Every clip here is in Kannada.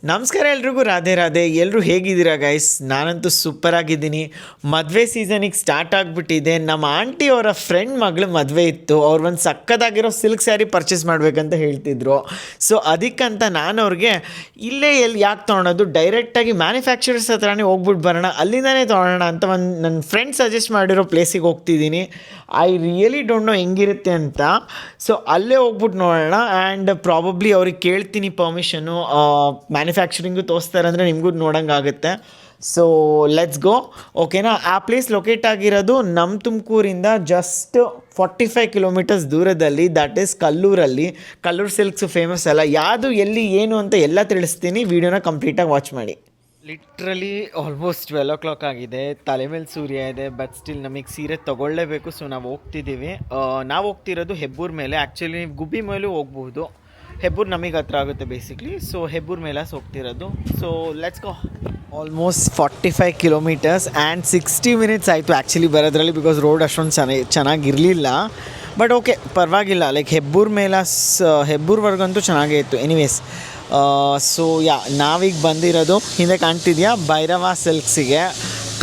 ನಮಸ್ಕಾರ ಎಲ್ರಿಗೂ, ರಾಧೆ ರಾಧೆ. ಎಲ್ಲರೂ ಹೇಗಿದ್ದೀರಾ ಗೈಸ್? ನಾನಂತೂ ಸೂಪರ್ ಆಗಿದ್ದೀನಿ. ಮದುವೆ ಸೀಸನಿಗೆ ಸ್ಟಾರ್ಟ್ ಆಗಿಬಿಟ್ಟಿದೆ. ನಮ್ಮ ಆಂಟಿ ಅವರ ಫ್ರೆಂಡ್ ಮಗಳು ಮದುವೆ ಇತ್ತು. ಅವ್ರು ಒಂದು ಸಕ್ಕದಾಗಿರೋ ಸಿಲ್ಕ್ ಸ್ಯಾರಿ ಪರ್ಚೇಸ್ ಮಾಡಬೇಕಂತ ಹೇಳ್ತಿದ್ರು. ಸೊ ಅದಕ್ಕಂತ ನಾನು ಅವ್ರಿಗೆ ಇಲ್ಲೇ ಯಾಕೆ ತೊಗೊಳೋದು, ಡೈರೆಕ್ಟಾಗಿ ಮ್ಯಾನುಫ್ಯಾಕ್ಚರರ್ಸ್ ಹತ್ರನೇ ಹೋಗ್ಬಿಟ್ಟು ಬರೋಣ, ಅಲ್ಲಿಂದನೇ ತೊಗೊಳೋಣ ಅಂತ ಒಂದು ನನ್ನ ಫ್ರೆಂಡ್ ಸಜೆಸ್ಟ್ ಮಾಡಿರೋ ಪ್ಲೇಸಿಗೆ ಹೋಗ್ತಿದ್ದೀನಿ. ಐ ರಿಯಲಿ ಡೋಂಟ್ ನೋ ಹೆಂಗಿರುತ್ತೆ ಅಂತ. ಸೊ ಅಲ್ಲೇ ಹೋಗ್ಬಿಟ್ಟು ನೋಡೋಣ. ಆ್ಯಂಡ್ ಪ್ರಾಬಬ್ಲಿ ಅವ್ರಿಗೆ ಕೇಳ್ತೀನಿ ಪರ್ಮಿಷನು. ಮ್ಯಾನುಫ್ಯಾಕ್ಚರಿಂಗು ತೋರಿಸ್ತಾರೆ ಅಂದರೆ ನಿಮಗೂ ನೋಡೋಂಗಾಗುತ್ತೆ. ಸೊ ಲೆಟ್ಸ್ ಗೋ, ಓಕೆನಾ? ಆ ಪ್ಲೇಸ್ ಲೊಕೇಟ್ ಆಗಿರೋದು ನಮ್ಮ ತುಮಕೂರಿಂದ ಜಸ್ಟ್ 45 ಕಿಲೋಮೀಟರ್ಸ್ ದೂರದಲ್ಲಿ. ದಟ್ ಈಸ್ ಕಲ್ಲೂರಲ್ಲಿ. ಕಲ್ಲೂರು ಸಿಲ್ಕ್ಸು ಫೇಮಸ್ ಅಲ್ಲ. ಯಾವುದು ಎಲ್ಲಿ ಏನು ಅಂತ ಎಲ್ಲ ತಿಳಿಸ್ತೀನಿ. ವೀಡಿಯೋನ ಕಂಪ್ಲೀಟಾಗಿ ವಾಚ್ ಮಾಡಿ. ಲಿಟ್ರಲಿ ಆಲ್ಮೋಸ್ಟ್ 12 o'clock ಆಗಿದೆ. ತಲೆ ಮೇಲೆ ಸೂರ್ಯ ಇದೆ. ಬಟ್ ಸ್ಟಿಲ್ ನಮಗೆ ಸೀರೆ ತೊಗೊಳ್ಳೇಬೇಕು. ಸೊ ನಾವು ಹೋಗ್ತಿದ್ದೀವಿ. ನಾವು ಹೋಗ್ತಿರೋದು ಹೆಬ್ಬೂರ್ ಮೇಲೆ. ಆ್ಯಕ್ಚುಲಿ ನೀವು ಗುಬ್ಬಿ ಮೇಲೂ ಹೋಗ್ಬೋದು. ಹೆಬ್ಬೂರು ನಮಗೆ ಹತ್ರ ಆಗುತ್ತೆ ಬೇಸಿಕ್ಲಿ. ಸೊ ಹೆಬ್ಬೂರ್ ಮೇಲೆ ಹೋಗ್ತಿರೋದು. So let's go. Almost 45 kilometres and 60 minutes ಆಯಿತು ಆ್ಯಕ್ಚುಲಿ ಬರೋದ್ರಲ್ಲಿ. ಬಿಕಾಸ್ ರೋಡ್ ಅಷ್ಟೊಂದು ಚೆನ್ನಾಗಿರಲಿಲ್ಲ. ಬಟ್ ಓಕೆ, ಪರವಾಗಿಲ್ಲ. ಲೈಕ್ ಹೆಬ್ಬೂರ್ವರೆಗಂತೂ ಚೆನ್ನಾಗೇ ಇತ್ತು. ಎನಿವೇಸ್, ಸೊ ನಾವೀಗ ಬಂದಿರೋದು, ಹಿಂದೆ ಕಾಣ್ತಿದ್ಯಾ, ಭೈರವ ಸಿಲ್ಕ್ಸಿಗೆ.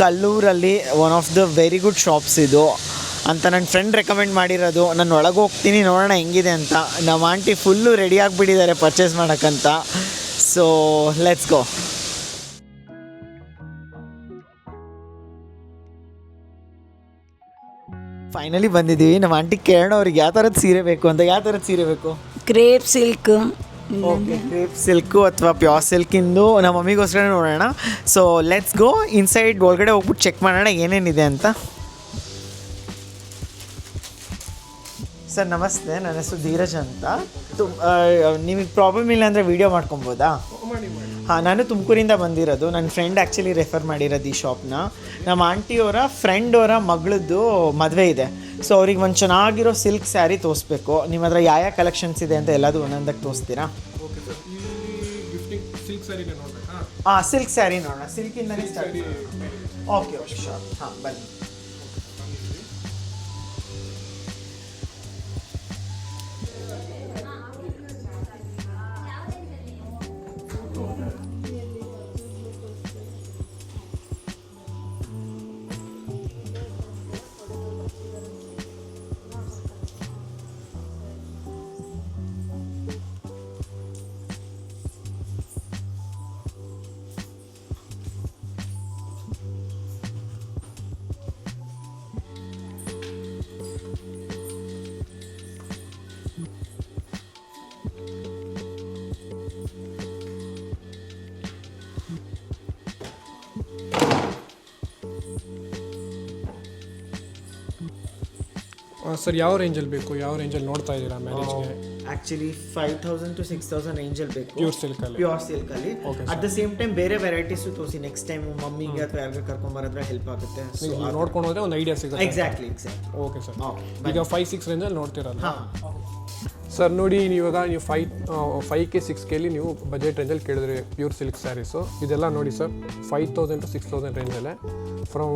ಕಲ್ಲೂರಲ್ಲಿ one of the very good shops ಇದು ಅಂತ ನನ್ನ ಫ್ರೆಂಡ್ ರೆಕಮೆಂಡ್ ಮಾಡಿರೋದು. ನಾನು ಒಳಗೆ ಹೋಗ್ತೀನಿ, ನೋಡೋಣ ಹೆಂಗಿದೆ ಅಂತ. ನಮ್ಮ ಆಂಟಿ ಫುಲ್ಲು ರೆಡಿ ಆಗಿಬಿಟ್ಟಿದ್ದಾರೆ ಪರ್ಚೇಸ್ ಮಾಡೋಕ್ಕಂತ. So let's go. ಫೈನಲಿ ಬಂದಿದ್ದೀವಿ. ನಮ್ಮ ಆಂಟಿ ಕೇಳೋಣ ಅವ್ರಿಗೆ ಯಾವ ಥರದ ಸೀರೆ ಬೇಕು ಅಂತ. ಯಾವ ಥರದ ಸೀರೆ ಬೇಕು? Crepe silk. Okay, crepe silk ಅಥವಾ ಪ್ಯೂರ್ ಸಿಲ್ಕಿಂದು ನಮ್ಮ ಮಮ್ಮಿಗೋಸ್ಕರ ನೋಡೋಣ. So let's go. ಇನ್ಸೈಡ್ ಒಳಗಡೆ ಹೋಗ್ಬಿಟ್ಟು ಚೆಕ್ ಮಾಡೋಣ ಏನೇನಿದೆ ಅಂತ. ಸರ್ ನಮಸ್ತೆ, ನನ್ನ ಹೆಸರು ಧೀರಜ್ ಅಂತ. ನಿಮಗೆ ಪ್ರಾಬ್ಲಮ್ ಇಲ್ಲ ಅಂದರೆ ವೀಡಿಯೋ ಮಾಡ್ಕೊಬೋದಾ? ಹಾಂ, ನಾನು ತುಮಕೂರಿಂದ ಬಂದಿರೋದು. ನನ್ನ ಫ್ರೆಂಡ್ ಆ್ಯಕ್ಚುಲಿ ರೆಫರ್ ಮಾಡಿರೋದು ಈ ಶಾಪ್ನ. ನಮ್ಮ ಆಂಟಿಯವರ ಫ್ರೆಂಡವರ ಮಗಳದ್ದು ಮದುವೆ ಇದೆ. ಸೊ ಅವ್ರಿಗೆ ಒಂದು ಚೆನ್ನಾಗಿರೋ ಸಿಲ್ಕ್ ಸ್ಯಾರಿ ತೋರಿಸ್ಬೇಕು. ನಿಮ್ಮ ಹತ್ರ ಯಾವ ಕಲೆಕ್ಷನ್ಸ್ ಇದೆ ಅಂತ ಎಲ್ಲದೂ ಒಂದೊಂದಕ್ಕೆ ತೋರಿಸ್ತೀರಾ? ಹಾಂ, ಸಿಲ್ಕ್ ಸ್ಯಾರಿ ನೋಡೋಣ. ಸಿಲ್ಕಿಂದನೇ ಸ್ಟಾರ್ಟ್. Okay okay, sure. ಹಾಂ, ಬನ್ನಿ. ಸರ್, ಯಾವ ರೇಂಜಲ್ಲಿ ಬೇಕು? ಯಾವ ರೇಂಜಲ್ಲಿ ನೋಡ್ತಾ ಇದ್ದೀರಾ ಮ್ಯಾರೇಜ್ಗೆ? ಆ್ಯಕ್ಚುಲಿ 5,000 to 6,000 ರೇಂಜಲ್ಲಿ ಬೇಕು. ಪ್ಯೂರ್ ಸಿಲ್ಕಲ್ಲಿ. ಪ್ಯೂರ್ ಸಿಲ್ಕಲ್ಲಿ. ಅಟ್ ದ ಸೇಮ್ ಟೈಮ್ ಬೇರೆ ವೆರೈಟೀಸು ತೋರಿಸಿ. ನೆಕ್ಸ್ಟ್ ಟೈಮ್ ಮಮ್ಮಿಗೆ ಅಥವಾ ಯಾರಿಗೂ ಕರ್ಕೊಂಬರೋದ್ರೆ ಹೆಲ್ಪ್ ಆಗುತ್ತೆ. ನೋಡ್ಕೊಂಡು ಹೋದ್ರೆ ಒಂದು ಐಡಿಯಾ ಸಿಗುತ್ತೆ. ಎಕ್ಸಾಕ್ಟ್ಲಿ. Okay sir. ಈಗ 5-6 ರೇಂಜಲ್ಲಿ ನೋಡ್ತಿರಲ್ಲ. ಹಾಂ ಸರ್ ನೋಡಿ, ನೀವು 5K 6Kಲಿ ನೀವು ಬಜೆಟ್ ರೇಂಜಲ್ಲಿ ಕೇಳಿದ್ರಿ ಪ್ಯೂರ್ ಸಿಲ್ಕ್ ಸ್ಯಾರೀಸು. ಇದೆಲ್ಲ ನೋಡಿ ಸರ್, 5,000 to 6,000 ರೇಂಜಲ್ಲೇ. ಫ್ರಮ್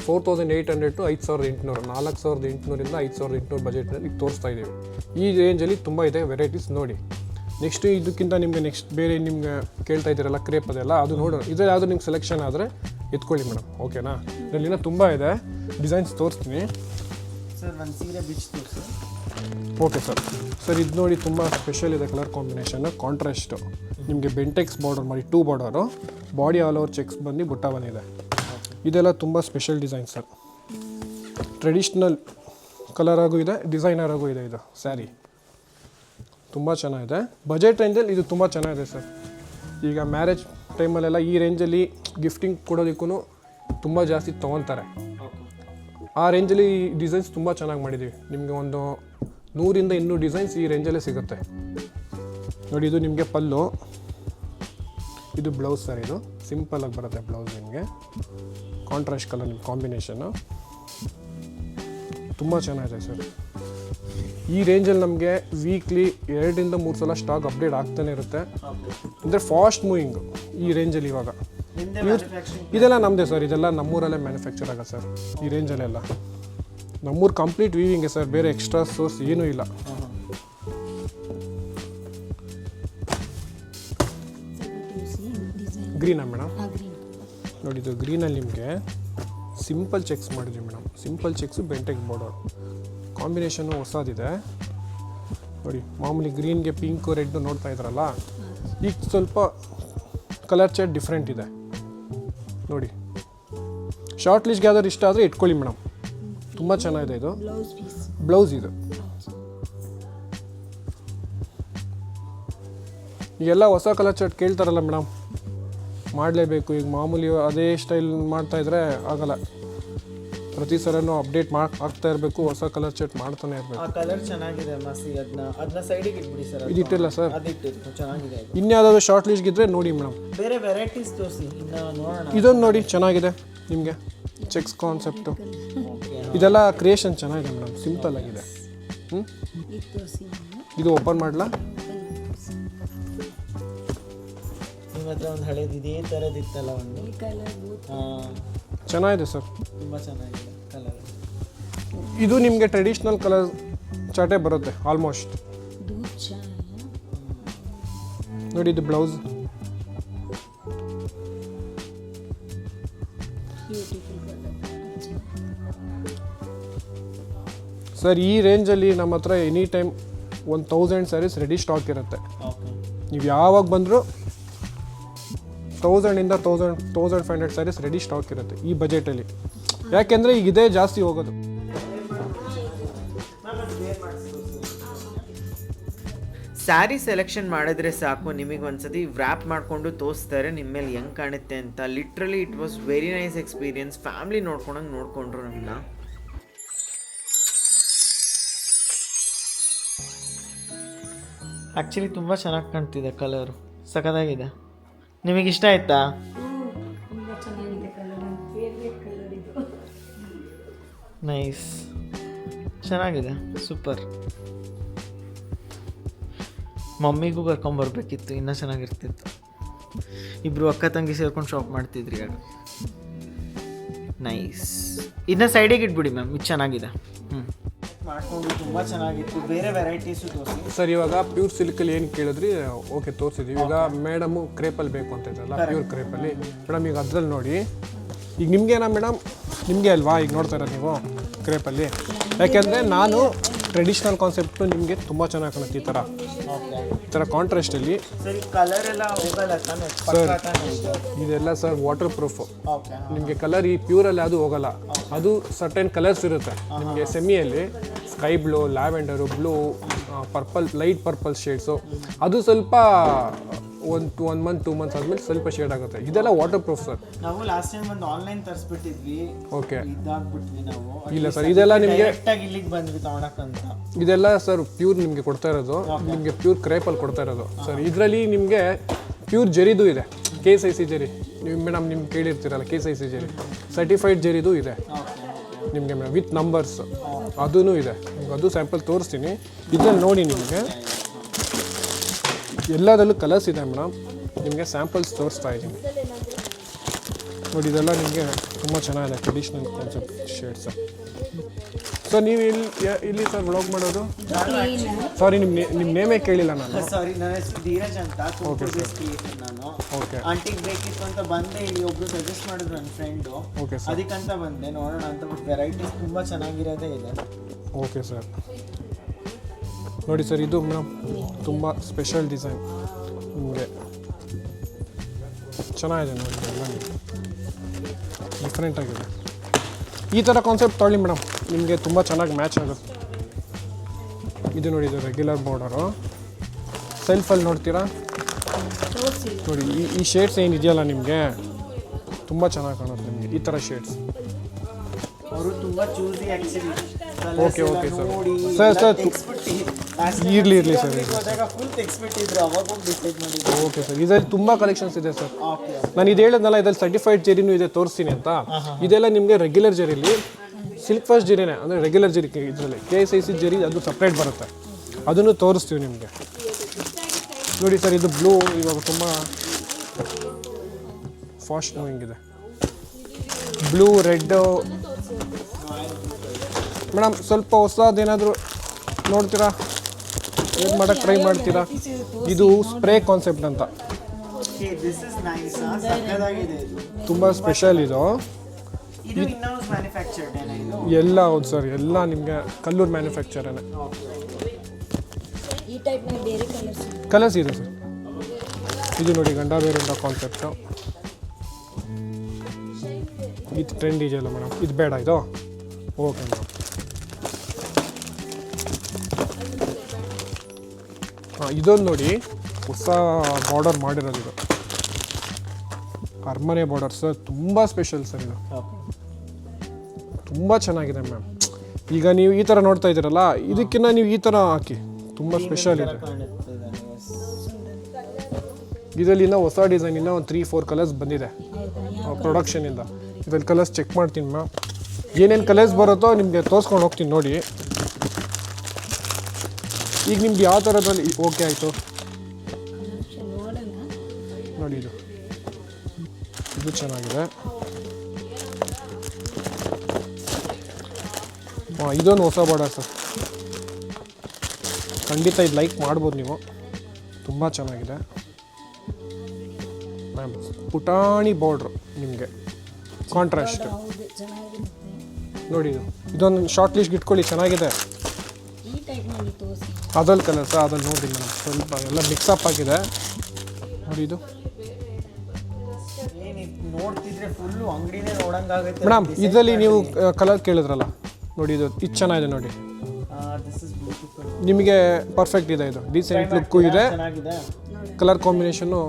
4,800 to 5,800, 4,800ಇಂದ 5,800 ಬಜೆಟ್ನಲ್ಲಿ ತೋರಿಸ್ತಾ ಇದ್ದೀವಿ. ಈ ರೇಂಜಲ್ಲಿ ತುಂಬ ಇದೆ ವೆರೈಟೀಸ್. ನೋಡಿ, ನೆಕ್ಸ್ಟ್ ಇದಕ್ಕಿಂತ ನಿಮಗೆ ಬೇರೆ ನಿಮ್ಗೆ ಕೇಳ್ತಾ ಇದ್ದೀರಲ್ಲ ಕ್ರೇಪ್, ಅದೆಲ್ಲ ಅದು ನೋಡೋಣ. ಇದು ಯಾವುದು ನಿಮ್ಗೆ ಸೆಲೆಕ್ಷನ್ ಆದರೆ ಎತ್ಕೊಳ್ಳಿ ಮೇಡಮ್, ಓಕೆನಾ? ಇದರಲ್ಲಿನ ತುಂಬ ಇದೆ ಡಿಸೈನ್ಸ್, ತೋರಿಸ್ತೀನಿ ಸರ್. ಒಂದು ಸೀರೆ ಬಿಚ್ ತೋರಿಸಿ. Okay sir. ಸರ್, ಇದು ನೋಡಿ, ತುಂಬ ಸ್ಪೆಷಲ್ ಇದೆ ಕಲರ್ ಕಾಂಬಿನೇಷನ್. ಕಾಂಟ್ರಾಸ್ಟು ನಿಮಗೆ ಬೆಂಟೆಕ್ಸ್ ಬಾರ್ಡರ್ ಮಾಡಿ 2 border, body all over cheques ಬಂದು ಬುಟ್ಟ ಬಂದಿದೆ. ಇದೆಲ್ಲ ತುಂಬ ಸ್ಪೆಷಲ್ ಡಿಸೈನ್ ಸರ್. ಟ್ರೆಡಿಷ್ನಲ್ ಕಲರಾಗೂ ಇದೆ, ಡಿಸೈನರಾಗೂ ಇದೆ. ಇದು ಸ್ಯಾರಿ ತುಂಬ ಚೆನ್ನಾಗಿದೆ. ಬಜೆಟ್ ರೇಂಜಲ್ಲಿ ಇದು ತುಂಬ ಚೆನ್ನಾಗಿದೆ ಸರ್. ಈಗ ಮ್ಯಾರೇಜ್ ಟೈಮಲ್ಲೆಲ್ಲ ಈ ರೇಂಜಲ್ಲಿ ಗಿಫ್ಟಿಂಗ್ ಕೊಡೋದಕ್ಕೂ ತುಂಬ ಜಾಸ್ತಿ ತೊಗೊತಾರೆ. ಆ ರೇಂಜಲ್ಲಿ ಡಿಸೈನ್ಸ್ ತುಂಬ ಚೆನ್ನಾಗಿ ಮಾಡಿದ್ದೀವಿ. ನಿಮಗೆ ಒಂದು 100 200 ಡಿಸೈನ್ಸ್ ಈ ರೇಂಜಲ್ಲೇ ಸಿಗುತ್ತೆ ನೋಡಿ. ಇದು ನಿಮಗೆ ಪಲ್ಲು, ಇದು ಬ್ಲೌಸ್ ಸರ್. ಇದು ಸಿಂಪಲಾಗಿ ಬರುತ್ತೆ ಬ್ಲೌಸ್. ನಿಮಗೆ ಕಾಂಟ್ರಾಸ್ಟ್ ಕಲರ್ ನಿಮ್ಮ ಕಾಂಬಿನೇಷನ್ನು ತುಂಬ ಚೆನ್ನಾಗಿದೆ ಸರ್. ಈ ರೇಂಜಲ್ಲಿ ನಮಗೆ ವೀಕ್ಲಿ 2 3 ಸಲ ಸ್ಟಾಕ್ ಅಪ್ಡೇಟ್ ಆಗ್ತಾನೆ ಇರುತ್ತೆ. ಅಂದರೆ ಫಾಸ್ಟ್ ಮೂವಿಂಗು ಈ ರೇಂಜಲ್ಲಿ. ಇವಾಗ ಇದೆಲ್ಲ ನಮ್ಮದೇ ಸರ್. ಇದೆಲ್ಲ ನಮ್ಮೂರಲ್ಲೇ ಮ್ಯಾನುಫ್ಯಾಕ್ಚರ್ ಆಗುತ್ತೆ ಸರ್. ಈ ರೇಂಜಲ್ಲೆಲ್ಲ ನಮ್ಮೂರು ಕಂಪ್ಲೀಟ್ ವೀವಿಂಗೆ ಸರ್. ಬೇರೆ ಎಕ್ಸ್ಟ್ರಾ ಸೋರ್ಸ್ ಏನೂ ಇಲ್ಲ. ಗ್ರೀನಾ ಮೇಡಮ್? ಗ್ರೀನ್. ನೋಡಿ ಇದು ಗ್ರೀನಲ್ಲಿ ನಿಮಗೆ ಸಿಂಪಲ್ ಚೆಕ್ಸ್ ಮಾಡಿದ್ವಿ madam. Simple checks Bentex border combination ಹೊಸದಿದೆ ನೋಡಿ. ಮಾಮೂಲಿ ಗ್ರೀನ್ಗೆ ಪಿಂಕು ರೆಡ್ಡು ನೋಡ್ತಾ ಇದ್ರಲ್ಲ, ಈಗ ಸ್ವಲ್ಪ ಕಲರ್ ಚಾರ್ಟ್ ಡಿಫ್ರೆಂಟ್ ಇದೆ ನೋಡಿ. ಶಾರ್ಟ್ ಲೀಸ್ಗೆ ಯಾವ್ದಾದ್ರು ಇಷ್ಟ ಆದರೆ ಇಟ್ಕೊಳ್ಳಿ ಮೇಡಮ್, ತುಂಬ ಚೆನ್ನಾಗಿದೆ ಇದು. Blouse piece. ಬ್ಲೌಸ್ ಇದು ಈಗೆಲ್ಲ ಹೊಸ ಕಲರ್ ಚಾರ್ಟ್ ಕೇಳ್ತಾರಲ್ಲ ಮೇಡಮ್, ಮಾಡಲೇಬೇಕು. ಈಗ ಮಾಮೂಲಿ ಅದೇ ಸ್ಟೈಲ್ ಮಾಡ್ತಾಯಿದ್ರೆ ಆಗಲ್ಲ, ಪ್ರತಿ ಸಲನೂ ಅಪ್ಡೇಟ್ ಆಗ್ತಾ ಇರಬೇಕು, ಹೊಸ ಕಲರ್ ಚಾರ್ಟ್ ಮಾಡ್ತಾನೆ ಇರಬೇಕು. ಆ ಕಲರ್ ಚೆನ್ನಾಗಿದೆ ಮಸಿ, ಅದನ್ನ ಸೈಡಿಗೆ ಇಟ್ಬಿಡಿ ಸರ್. ಇದಿಟ್ಟಿಲ್ಲ ಸರ್, ಅದಿಟ್ಟಿದ್ದು ಚೆನ್ನಾಗಿದೆ. ಇನ್ಯಾವುದಾದ್ರು ಶಾರ್ಟ್ ಲೀಸ್ಗಿದ್ರೆ ನೋಡಿ ಮೇಡಮ್. ಬೇರೆ ವೆರೈಟೀಸ್ ತೋರಿಸಿ, ಇನ್ನು ನೋಡೋಣ. ಇದೊಂದು ನೋಡಿ ಚೆನ್ನಾಗಿದೆ ನಿಮಗೆ, ಚೆಕ್ಸ್ ಕಾನ್ಸೆಪ್ಟು. ಇದೆಲ್ಲ ಕ್ರಿಯೇಷನ್ ಚೆನ್ನಾಗಿದೆ ಮೇಡಮ್, ಸಿಂಪಲ್ ಆಗಿದೆ. ಇದು ತೋರಿಸಿ. ಇದು ಓಪನ್ ಮಾಡಲಾ? ನಿಮ್ಮ ಹತ್ರ ಒಂದು ಹಳೇದು ಇದೇ ಥರದಿತ್ತಲ್ಲ ಒಂದು. ಈ ಕಲರ್ ಚೆನ್ನಾಗಿದೆ ಸರ್, ತುಂಬ ಚೆನ್ನಾಗಿದೆ ಕಲರ್. ಇದು ನಿಮಗೆ ಟ್ರೆಡಿಷ್ನಲ್ ಕಲರ್ ಚಾಟೇ ಬರುತ್ತೆ ಆಲ್ಮೋಸ್ಟ್. दूध चाय ನೋಡಿ ಇದು ಬ್ಲೌಸ್. Beautiful colour. ಸರ್ ಈ ರೇಂಜಲ್ಲಿ ನಮ್ಮ ಹತ್ರ any time 1000 saris ready stock ಇರುತ್ತೆ. ಓಕೆ. ನೀವು ಯಾವಾಗ ಬಂದರೂ 1000ಇಂದ 1500 ಸ್ಯಾರೀಸ್ ರೆಡಿ ಸ್ಟಾಕ್ ಇರುತ್ತೆ ಈ ಬಜೆಟಲ್ಲಿ. ಯಾಕೆಂದರೆ ಈಗ ಇದೇ ಜಾಸ್ತಿ ಹೋಗೋದು. ಸ್ಯಾರಿ ಸೆಲೆಕ್ಷನ್ ಮಾಡಿದ್ರೆ ಸಾಕು, ನಿಮಗೆ ಒಂದ್ಸತಿ ವ್ರ್ಯಾಪ್ ಮಾಡಿಕೊಂಡು ತೋರಿಸ್ತಾರೆ ನಿಮ್ಮ ಮೇಲೆ ಹೆಂಗೆ ಕಾಣುತ್ತೆ ಅಂತ. Literally it was very nice experience. Family ನೋಡ್ಕೊಂಡಂಗೆ ನೋಡಿಕೊಂಡ್ರು ನಮ್ಮನ್ನ. ಆ್ಯಕ್ಚುಲಿ ತುಂಬ ಚೆನ್ನಾಗಿ ಕಾಣ್ತಿದೆ ಕಲರು, ಸಖತ್ತಾಗಿದೆ. ನಿಮಗಿಷ್ಟ ಆಯ್ತಾ? ತುಂಬ ಚೆನ್ನಾಗಿದೆ ಕಲರ್, ನನ್ನ ಫೇವ್ರೆಟ್ ಕಲರ್ ಇದು. ನೈಸ್, ಚೆನ್ನಾಗಿದೆ, ಸೂಪರ್. ಮಮ್ಮಿಗೂ ಕರ್ಕೊಂಬರ್ಬೇಕಿತ್ತು, ಇನ್ನೂ ಚೆನ್ನಾಗಿರ್ತಿತ್ತು. ಇಬ್ಬರು ಅಕ್ಕ ತಂಗಿ ಸೇರ್ಕೊಂಡು ಶಾಪ್ ಮಾಡ್ತಿದ್ರಿ ಆಗ. ನೈಸ್. ಇದನ್ನ ಸೈಡಿಗೆ ಇಟ್ಬಿಡಿ ಮ್ಯಾಮ್, ಇದು ಚೆನ್ನಾಗಿದೆ. ಮಾಡ್ಕೊಂಡು ತುಂಬ ಚೆನ್ನಾಗಿತ್ತು. ಬೇರೆ ವೆರೈಟೀಸು ತೋರಿಸಿ ಸರ್. ಇವಾಗ ಪ್ಯೂರ್ ಸಿಲ್ಕಲ್ಲಿ ಏನು ಕೇಳಿದ್ರಿ, ಓಕೆ ತೋರಿಸಿದ್ವಿ. ಈಗ ಮೇಡಮು ಕ್ರೇಪಲ್ಲಿ ಬೇಕು ಅಂತ ಇದ್ರಲ್ಲ, ಪ್ಯೂರ್ ಕ್ರೇಪಲ್ಲಿ. ಮೇಡಮ್ ಈಗ ಅದ್ರಲ್ಲಿ ನೋಡಿ, ಈಗ ನಿಮಗೇನಾ ಮೇಡಮ್? ನಿಮಗೆ ಅಲ್ವಾ ಈಗ ನೋಡ್ತಾ ಇರೋದು ನೀವು ಕ್ರೇಪಲ್ಲಿ? ಯಾಕೆಂದರೆ ನಾನು ಟ್ರೆಡಿಷ್ನಲ್ ಕಾನ್ಸೆಪ್ಟು ನಿಮಗೆ ತುಂಬ ಚೆನ್ನಾಗಿ ಕಾಣುತ್ತೆ. ಈ ಥರ ಕಾಂಟ್ರಾಸ್ಟಲ್ಲಿ ಸರಿ. ಕಲರ್ ಎಲ್ಲ ಹೋಗಲ್ಲ ತಾನೆ? ಇದೆಲ್ಲ ಸರ್ ವಾಟರ್ ಪ್ರೂಫು. ಓಕೆ. ನಿಮಗೆ ಕಲರ್ ಈ ಪ್ಯೂರಲ್ಲಿ ಅದು ಹೋಗಲ್ಲ. ಅದು ಸರ್ಟೆನ್ ಕಲರ್ಸ್ ಇರುತ್ತೆ ನಿಮಗೆ. ಸೆಮಿಯಲ್ಲಿ sky blue, lavender, blue, purple, light purple shades. ಅದು ಸ್ವಲ್ಪ ಒಂದು 1 ಮಂತ್ 2 ಮಂತ್ಸ್ ಆದಮೇಲೆ ಸ್ವಲ್ಪ ಶೇಡ್ ಆಗುತ್ತೆ. ಇದೆಲ್ಲ ವಾಟರ್ ಪ್ರೂಫ್ ಸರ್. ನಾವು ಲಾಸ್ಟ್ ಟೈಮ್ ಒಂದು ಆನ್ಲೈನ್ ತರಿಸ್ಬಿಟ್ಟಿದ್ವಿ, ಓಕೆ. ಇದಾಗ್ಬಿಟ್ವಿ ನಾವು. ಇಲ್ಲ ಸರ್, ಇದೆಲ್ಲ ನಿಮಗೆ ಕರೆಕ್ಟಾಗಿ ಇಲ್ಲಿಗೆ ಬಂದ್ವಿ ತಗೊಳಕ್ಕಂತ. ಇದೆಲ್ಲ ಸರ್ ಪ್ಯೂರ್ ನಿಮಗೆ ಕೊಡ್ತಾ ಇರೋದು, ನಿಮಗೆ ಪ್ಯೂರ್ ಕ್ರೇಪಲ್ಲಿ ಕೊಡ್ತಾ ಇರೋದು ಸರ್. ಇದರಲ್ಲಿ ನಿಮಗೆ ಪ್ಯೂರ್ ಜರಿದು ಇದೆ, KSIC ಜರಿ. ನೀವು ಮೇಡಮ್ ನಿಮ್ಗೆ ಕೇಳಿರ್ತೀರಲ್ಲ, KSIC ಜರಿ ಸರ್ಟಿಫೈಡ್ ಜರಿದು ಇದೆ ನಿಮಗೆ ಮೇಡಮ್, ವಿತ್ ನಂಬರ್ಸ್ ಅದೂ ಇದೆ. ಅದು ಸ್ಯಾಂಪಲ್ ತೋರಿಸ್ತೀನಿ. ಇದರಲ್ಲಿ ನೋಡಿ, ನಿಮಗೆ ಎಲ್ಲದರಲ್ಲೂ ಕಲರ್ಸ್ ಇದೆ ಮೇಡಮ್. ನಿಮಗೆ ಸ್ಯಾಂಪಲ್ಸ್ ತೋರಿಸ್ತಾ ಇದ್ದೀನಿ ನೋಡಿ. ಇದೆಲ್ಲ ನಿಮಗೆ ತುಂಬ ಚೆನ್ನಾಗಿದೆ ಟ್ರೆಡಿಷ್ನಲ್ ಕಾನ್ಸೆಪ್ಟ್ ಶೇಡ್ಸ್. ಸರ್ ನೀವು ಇಲ್ಲಿ ಸರ್ ವ್ಲಾಗ್ ಮಾಡೋದು? ಸಾರಿ, ನಿಮ್ಮ ನೇಮೇ ಕೇಳಿಲ್ಲ ನಾನು. ಸಾರಿ, ನನ್ನ ಹೆಸರು ಧೀರಜ್ ಅಂತ, ನಾನು. ಓಕೆ. ಆಂಟಿಗೆ ಬೇಕಿತ್ತು ಅಂತ ಬಂದೆ, ಇಲ್ಲಿ ಒಬ್ರು ಸಜೆಸ್ಟ್ ಮಾಡಿದ್ರು ನನ್ನ ಫ್ರೆಂಡು. Okay sir. ಅದಕ್ಕಂತ ಬಂದೆ ನೋಡೋಣ ಅಂತ. ಬಟ್ ವೆರೈಟೀಸ್ ತುಂಬ ಚೆನ್ನಾಗಿರೋದೇ ಇದೆ. Okay sir. ನೋಡಿ ಸರ್, ಇದು ಮೇಡಮ್ ತುಂಬ ಸ್ಪೆಷಲ್ ಡಿಸೈನ್ ನಿಮಗೆ ಚೆನ್ನಾಗಿದೆ ನೋಡಿ. ಎಲ್ಲ ಡಿಫ್ರೆಂಟ್ ಆಗಿದೆ. ಈ ಥರ ಕಾನ್ಸೆಪ್ಟ್ ತೊಗೊಳ್ಳಿ ಮೇಡಮ್, ನಿಮಗೆ ತುಂಬ ಚೆನ್ನಾಗಿ ಮ್ಯಾಚ್ ಆಗುತ್ತೆ. ಇದು ನೋಡಿ, ಇದು ರೆಗ್ಯುಲರ್ ಬಾರ್ಡರು. ಸೆಲ್ಫಲ್ಲಿ ನೋಡ್ತೀರಾ ನೋಡಿ, ಈ ಶೇಡ್ಸ್ ಏನಿದೆಯಲ್ಲ ನಿಮಗೆ ತುಂಬ ಚೆನ್ನಾಗಿ ಕಾಣುತ್ತೆ ನಿಮಗೆ ಈ ಥರ ಶೇಡ್ಸ್. ಅವರು ತುಂಬ choosy actually. Okay okay sir. Sir ಇರಲಿ ಸರ್. ಫುಲ್ ತೆಗ್ಸ್ಬಿಟ್ಟಿದ್ರು, ಅವಾಗ ಹೋಗಿ ಡಿಸೈಡ್ ಮಾಡಿದ್ರು. Okay sir. ಇದರಲ್ಲಿ ತುಂಬ ಕಲೆಕ್ಷನ್ಸ್ ಇದೆ ಸರ್. ಓಕೆ. ನಾನು ಇದು ಹೇಳಿದ್ನಲ್ಲ, ಇದರಲ್ಲಿ ಸರ್ಟಿಫೈಡ್ ಜರಿನೂ ಇದೆ, ತೋರಿಸ್ತೀನಿ ಅಂತ. ಇದೆಲ್ಲ ನಿಮಗೆ ರೆಗ್ಯುಲರ್ ಜರಿಲಿ, ಸಿಲ್ಕ್ ಫಸ್ಟ್ ಜರಿನೇ ಅಂದರೆ ರೆಗ್ಯುಲರ್ ಜರಿ. ಇದರಲ್ಲಿ KSIC ಜರಿ ಅದು ಸಪ್ರೇಟ್ ಬರುತ್ತೆ, ಅದನ್ನು ತೋರಿಸ್ತೀವಿ ನಿಮಗೆ. ನೋಡಿ ಸರ್, ಇದು ಬ್ಲೂ ಇವಾಗ ತುಂಬ ಫಾಸ್ಟ್ ಮೂವಿಂಗ್ ಇದೆ. Blue, red madam. ಸ್ವಲ್ಪ ಹೊಸದೇನಾದರೂ ನೋಡ್ತೀರಾ? ಏನು ಮಾಡೋಕ್ಕೆ ಟ್ರೈ ಮಾಡ್ತೀರಾ? ಇದು ಸ್ಪ್ರೇ ಕಾನ್ಸೆಪ್ಟ್ ಅಂತ. ಓಕೆ ದಿಸ್ ಇಸ್ ನೈಸ್ ಸಕ್ಕತ್ತಾಗಿದೆ ಇದು. ತುಂಬ ಸ್ಪೆಷಲ್ ಇದು. ಇದು ಇನ್-ಹೌಸ್ ಮ್ಯಾನುಫ್ಯಾಕ್ಚರ್ಡ್ ಏನ ಇದು? ಎಲ್ಲ ಹೌದು ಸರ್, ಎಲ್ಲ ನಿಮಗೆ ಕಲ್ಲೂರು ಮ್ಯಾನುಫ್ಯಾಕ್ಚರೇ. ಈ ಟೈಪ್ನಲ್ಲಿ ಬೇರೆ ಕಲರ್ಸ್ ಕಲರ್ಸ್ ಇದೆ ಸರ್. ಇದು ನೋಡಿ ಗಂಡ ಬೇರುಂಡ ಕಾನ್ಸೆಪ್ಟು. ಇದು ಟ್ರೆಂಡ್ ಇದೆಯಲ್ಲ ಮೇಡಮ್, ಇದು ಬೇಡ ಇದು. Okay madam. ಹಾಂ, ಇದೊಂದು ನೋಡಿ ಹೊಸ ಬಾರ್ಡರ್ ಮಾಡಿರೋದು. ಇದು ಅರಮನೆ ಬಾರ್ಡರ್ ಸರ್, ತುಂಬ ಸ್ಪೆಷಲ್ ಸರ್ ಇದು. ತುಂಬ ಚೆನ್ನಾಗಿದೆ ಮ್ಯಾಮ್. ಈಗ ನೀವು ಈ ಥರ ನೋಡ್ತಾ ಇದ್ದೀರಲ್ಲ, ಇದಕ್ಕಿಂತ ನೀವು ಈ ಥರ ಹಾಕಿ, ತುಂಬ ಸ್ಪೆಷಲ್ ಇದೆ. ಇದರಲ್ಲಿ ಇನ್ನೂ ಹೊಸ ಡಿಸೈನ್ ಇನ್ನೂ ಒಂದು 3-4 ಕಲರ್ಸ್ ಬಂದಿದೆ ಪ್ರೊಡಕ್ಷನಿಂದ. ಇದರಲ್ಲಿ ಕಲರ್ಸ್ ಚೆಕ್ ಮಾಡ್ತೀನಿ ಮ್ಯಾಮ್. ಏನೇನು ಕಲರ್ಸ್ ಬರುತ್ತೋ ನಿಮಗೆ ತೋರಿಸ್ಕೊಂಡು ಹೋಗ್ತೀನಿ ನೋಡಿ. ಈಗ ನಿಮ್ಗೆ ಯಾವ ಥರದಲ್ಲಿ ಓಕೆ ಆಯಿತು ನೋಡಿ. ಇದು ಚೆನ್ನಾಗಿದೆ. ಹಾಂ, ಇದೊಂದು ಹೊಸ ಬಾರ್ಡರ್ ಸರ್, ಖಂಡಿತ ಇದು ಲೈಕ್ ಮಾಡ್ಬೋದು ನೀವು. ತುಂಬ ಚೆನ್ನಾಗಿದೆ ಮ್ಯಾಮ್. ಪುಟಾಣಿ ಬಾರ್ಡ್ರು ನಿಮಗೆ ಕಾಂಟ್ರಾಸ್ಟ್ ಹೌದು ಚೆನ್ನಾಗಿರುತ್ತೆ ನೋಡಿ. ಇದೊಂದು ಶಾರ್ಟ್ ಲಿಸ್ಟ್ ಇಟ್ಕೊಳ್ಳಿ, ಚೆನ್ನಾಗಿದೆ. ಈ ಟೈಪ್ನಲ್ಲಿ ತೋರಿಸಿ ಅದ್ರಲ್ಲಿ ಕಲರ್ಸ ಅದ್ರಲ್ಲಿ ನೋಡಿ ಮೇಡಮ್, ಸ್ವಲ್ಪ ಎಲ್ಲ ಮಿಕ್ಸಪ್ ಆಗಿದೆ ನೋಡಿ. ಇದು ನೋಡ್ತಿದ್ರೆ ಫುಲ್ಲು ಅಂಗಡಿನೇ ನೋಡಂಗಾಗುತ್ತೆ ಮೇಡಮ್. ಇದರಲ್ಲಿ ನೀವು ಕಲರ್ ಕೇಳಿದ್ರಲ್ಲ ನೋಡಿ, ಇದು ಚೆನ್ನಾಗಿದೆ ನೋಡಿ. This is beautiful. ನಿಮಗೆ ಪರ್ಫೆಕ್ಟ್ ಇದೆ. ಇದು ಡೀಸೆಂಟ್ ಲುಕ್ಕು ಇದೆ, ಚೆನ್ನಾಗಿದೆ. ಕಲರ್ ಕಾಂಬಿನೇಷನ್ನು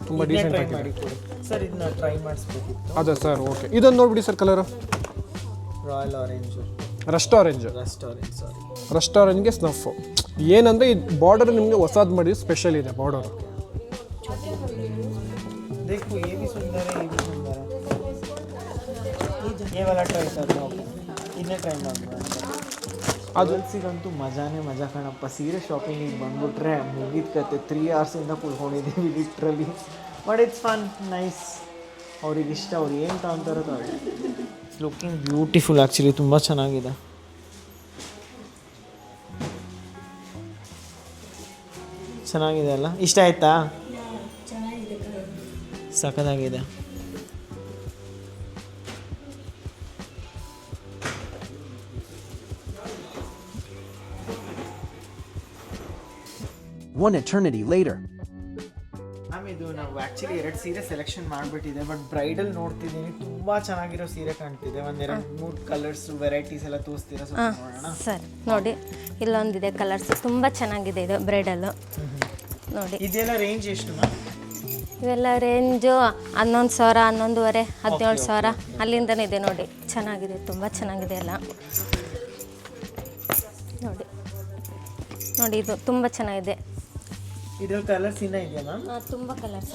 ತುಂಬ ಡೀಸೆಂಟ್ ಟ್ರೈ ಆಗಿದೆ ಮಾಡಿ ಕೊಡಿ ಸರ್, ಇದನ್ನ ಟ್ರೈ ಮಾಡಿಸ್ಬೇಕಿತ್ತು. ಅದೇ ಸರ್. ಓಕೆ, ಇದೊಂದು ನೋಡ್ಬಿಡಿ sir colour. Royal orange, rust orange. Sorry, rust ಆರೆಂಜ್ಗೆ ಸ್ನಫು. ಏನಂದರೆ ಈ ಬಾರ್ಡರ್ ನಿಮಗೆ ಹೊಸದು ಮಾಡಿ ಸ್ಪೆಷಲ್ ಇದೆ ಬಾರ್ಡರ್. देखो ये भी सुंदर है, ये भी सुंदर है. ये वाला ट्राई करता हूँ, इन्हें ट्राई ಮಾಡ್ಬೋದು. ಅದಲ್ಸಿಗಂತೂ ಮಜಾನೇ ಮಜಾ ಕಣಪ್ಪ. ಸೀರೆ ಶಾಪಿಂಗಿಗೆ ಬಂದ್ಬಿಟ್ರೆ ಮುಗಿದ ಕತೆ. 3 hours ಇಂದ ಕುಳ್ಕೊಂಡಿದ್ದೀವಿ literally. But it's fun, nice. ಅವ್ರಿಗೆ ಇಷ್ಟ, ಅವ್ರು ಏನು ತಗೊಂತಾರೋ ತಗೊಳ್ಳಿ. ಇಟ್ಸ್ ಲುಕಿಂಗ್ ಬ್ಯೂಟಿಫುಲ್ ಆ್ಯಕ್ಚುಲಿ, ತುಂಬ ಚೆನ್ನಾಗಿದೆ. ಚೆನ್ನಾಗಿದೆ ಅಲ್ಲ? ಇಷ್ಟ ಆಯ್ತಾ? ಚೆನ್ನಾಗಿದೆ ಕಲರ್. ಸಖತ್ತಾಗಿದೆ. One eternity later. ಮ್ಯಾಮ್, ಇದು ನಾವು ಆ್ಯಕ್ಚುಲಿ 2 ಸೀರೆ ಸೆಲೆಕ್ಷನ್ ಮಾಡಿಬಿಟ್ಟಿದೆ. ಬಟ್ ಬ್ರೈಡಲ್ ನೋಡ್ತಿದ್ದೀನಿ, ತುಂಬ ಚೆನ್ನಾಗಿರೋ ಸೀರೆ ಕಾಣ್ತಿದೆ. 1-2-3 ಕಲರ್ಸ್ ವೆರೈಟೀಸ್ ಎಲ್ಲ ತೋರಿಸ್ತೀರಾ? ಸ್ವಲ್ಪ ನೋಡೋಣ ಸರ್. ನೋಡಿ, ಇಲ್ಲೊಂದಿದೆ ಕಲರ್ಸ್, ತುಂಬ ಚೆನ್ನಾಗಿದೆ ಇದು ಬ್ರೈಡಲ್ಲು ನೋಡಿ. ಇದೆಲ್ಲ ರೇಂಜ್ ಎಷ್ಟು ಮ್ಯಾಮ್? ಇವೆಲ್ಲ ರೇಂಜು 11,000, 11,500, 17,000 ಅಲ್ಲಿಂದನೇ ಇದೆ ನೋಡಿ. ಚೆನ್ನಾಗಿದೆ, ತುಂಬ ಚೆನ್ನಾಗಿದೆ ಎಲ್ಲ ನೋಡಿ. ನೋಡಿ, ಇದು ತುಂಬ ಚೆನ್ನಾಗಿದೆ. ಇದ್ರಲ್ಲಿ ಕಲರ್ಸ್ ಇನ್ನೂ ಇದೆಯಾ ಮ್ಯಾಮ್? ತುಂಬ ಕಲರ್ಸ್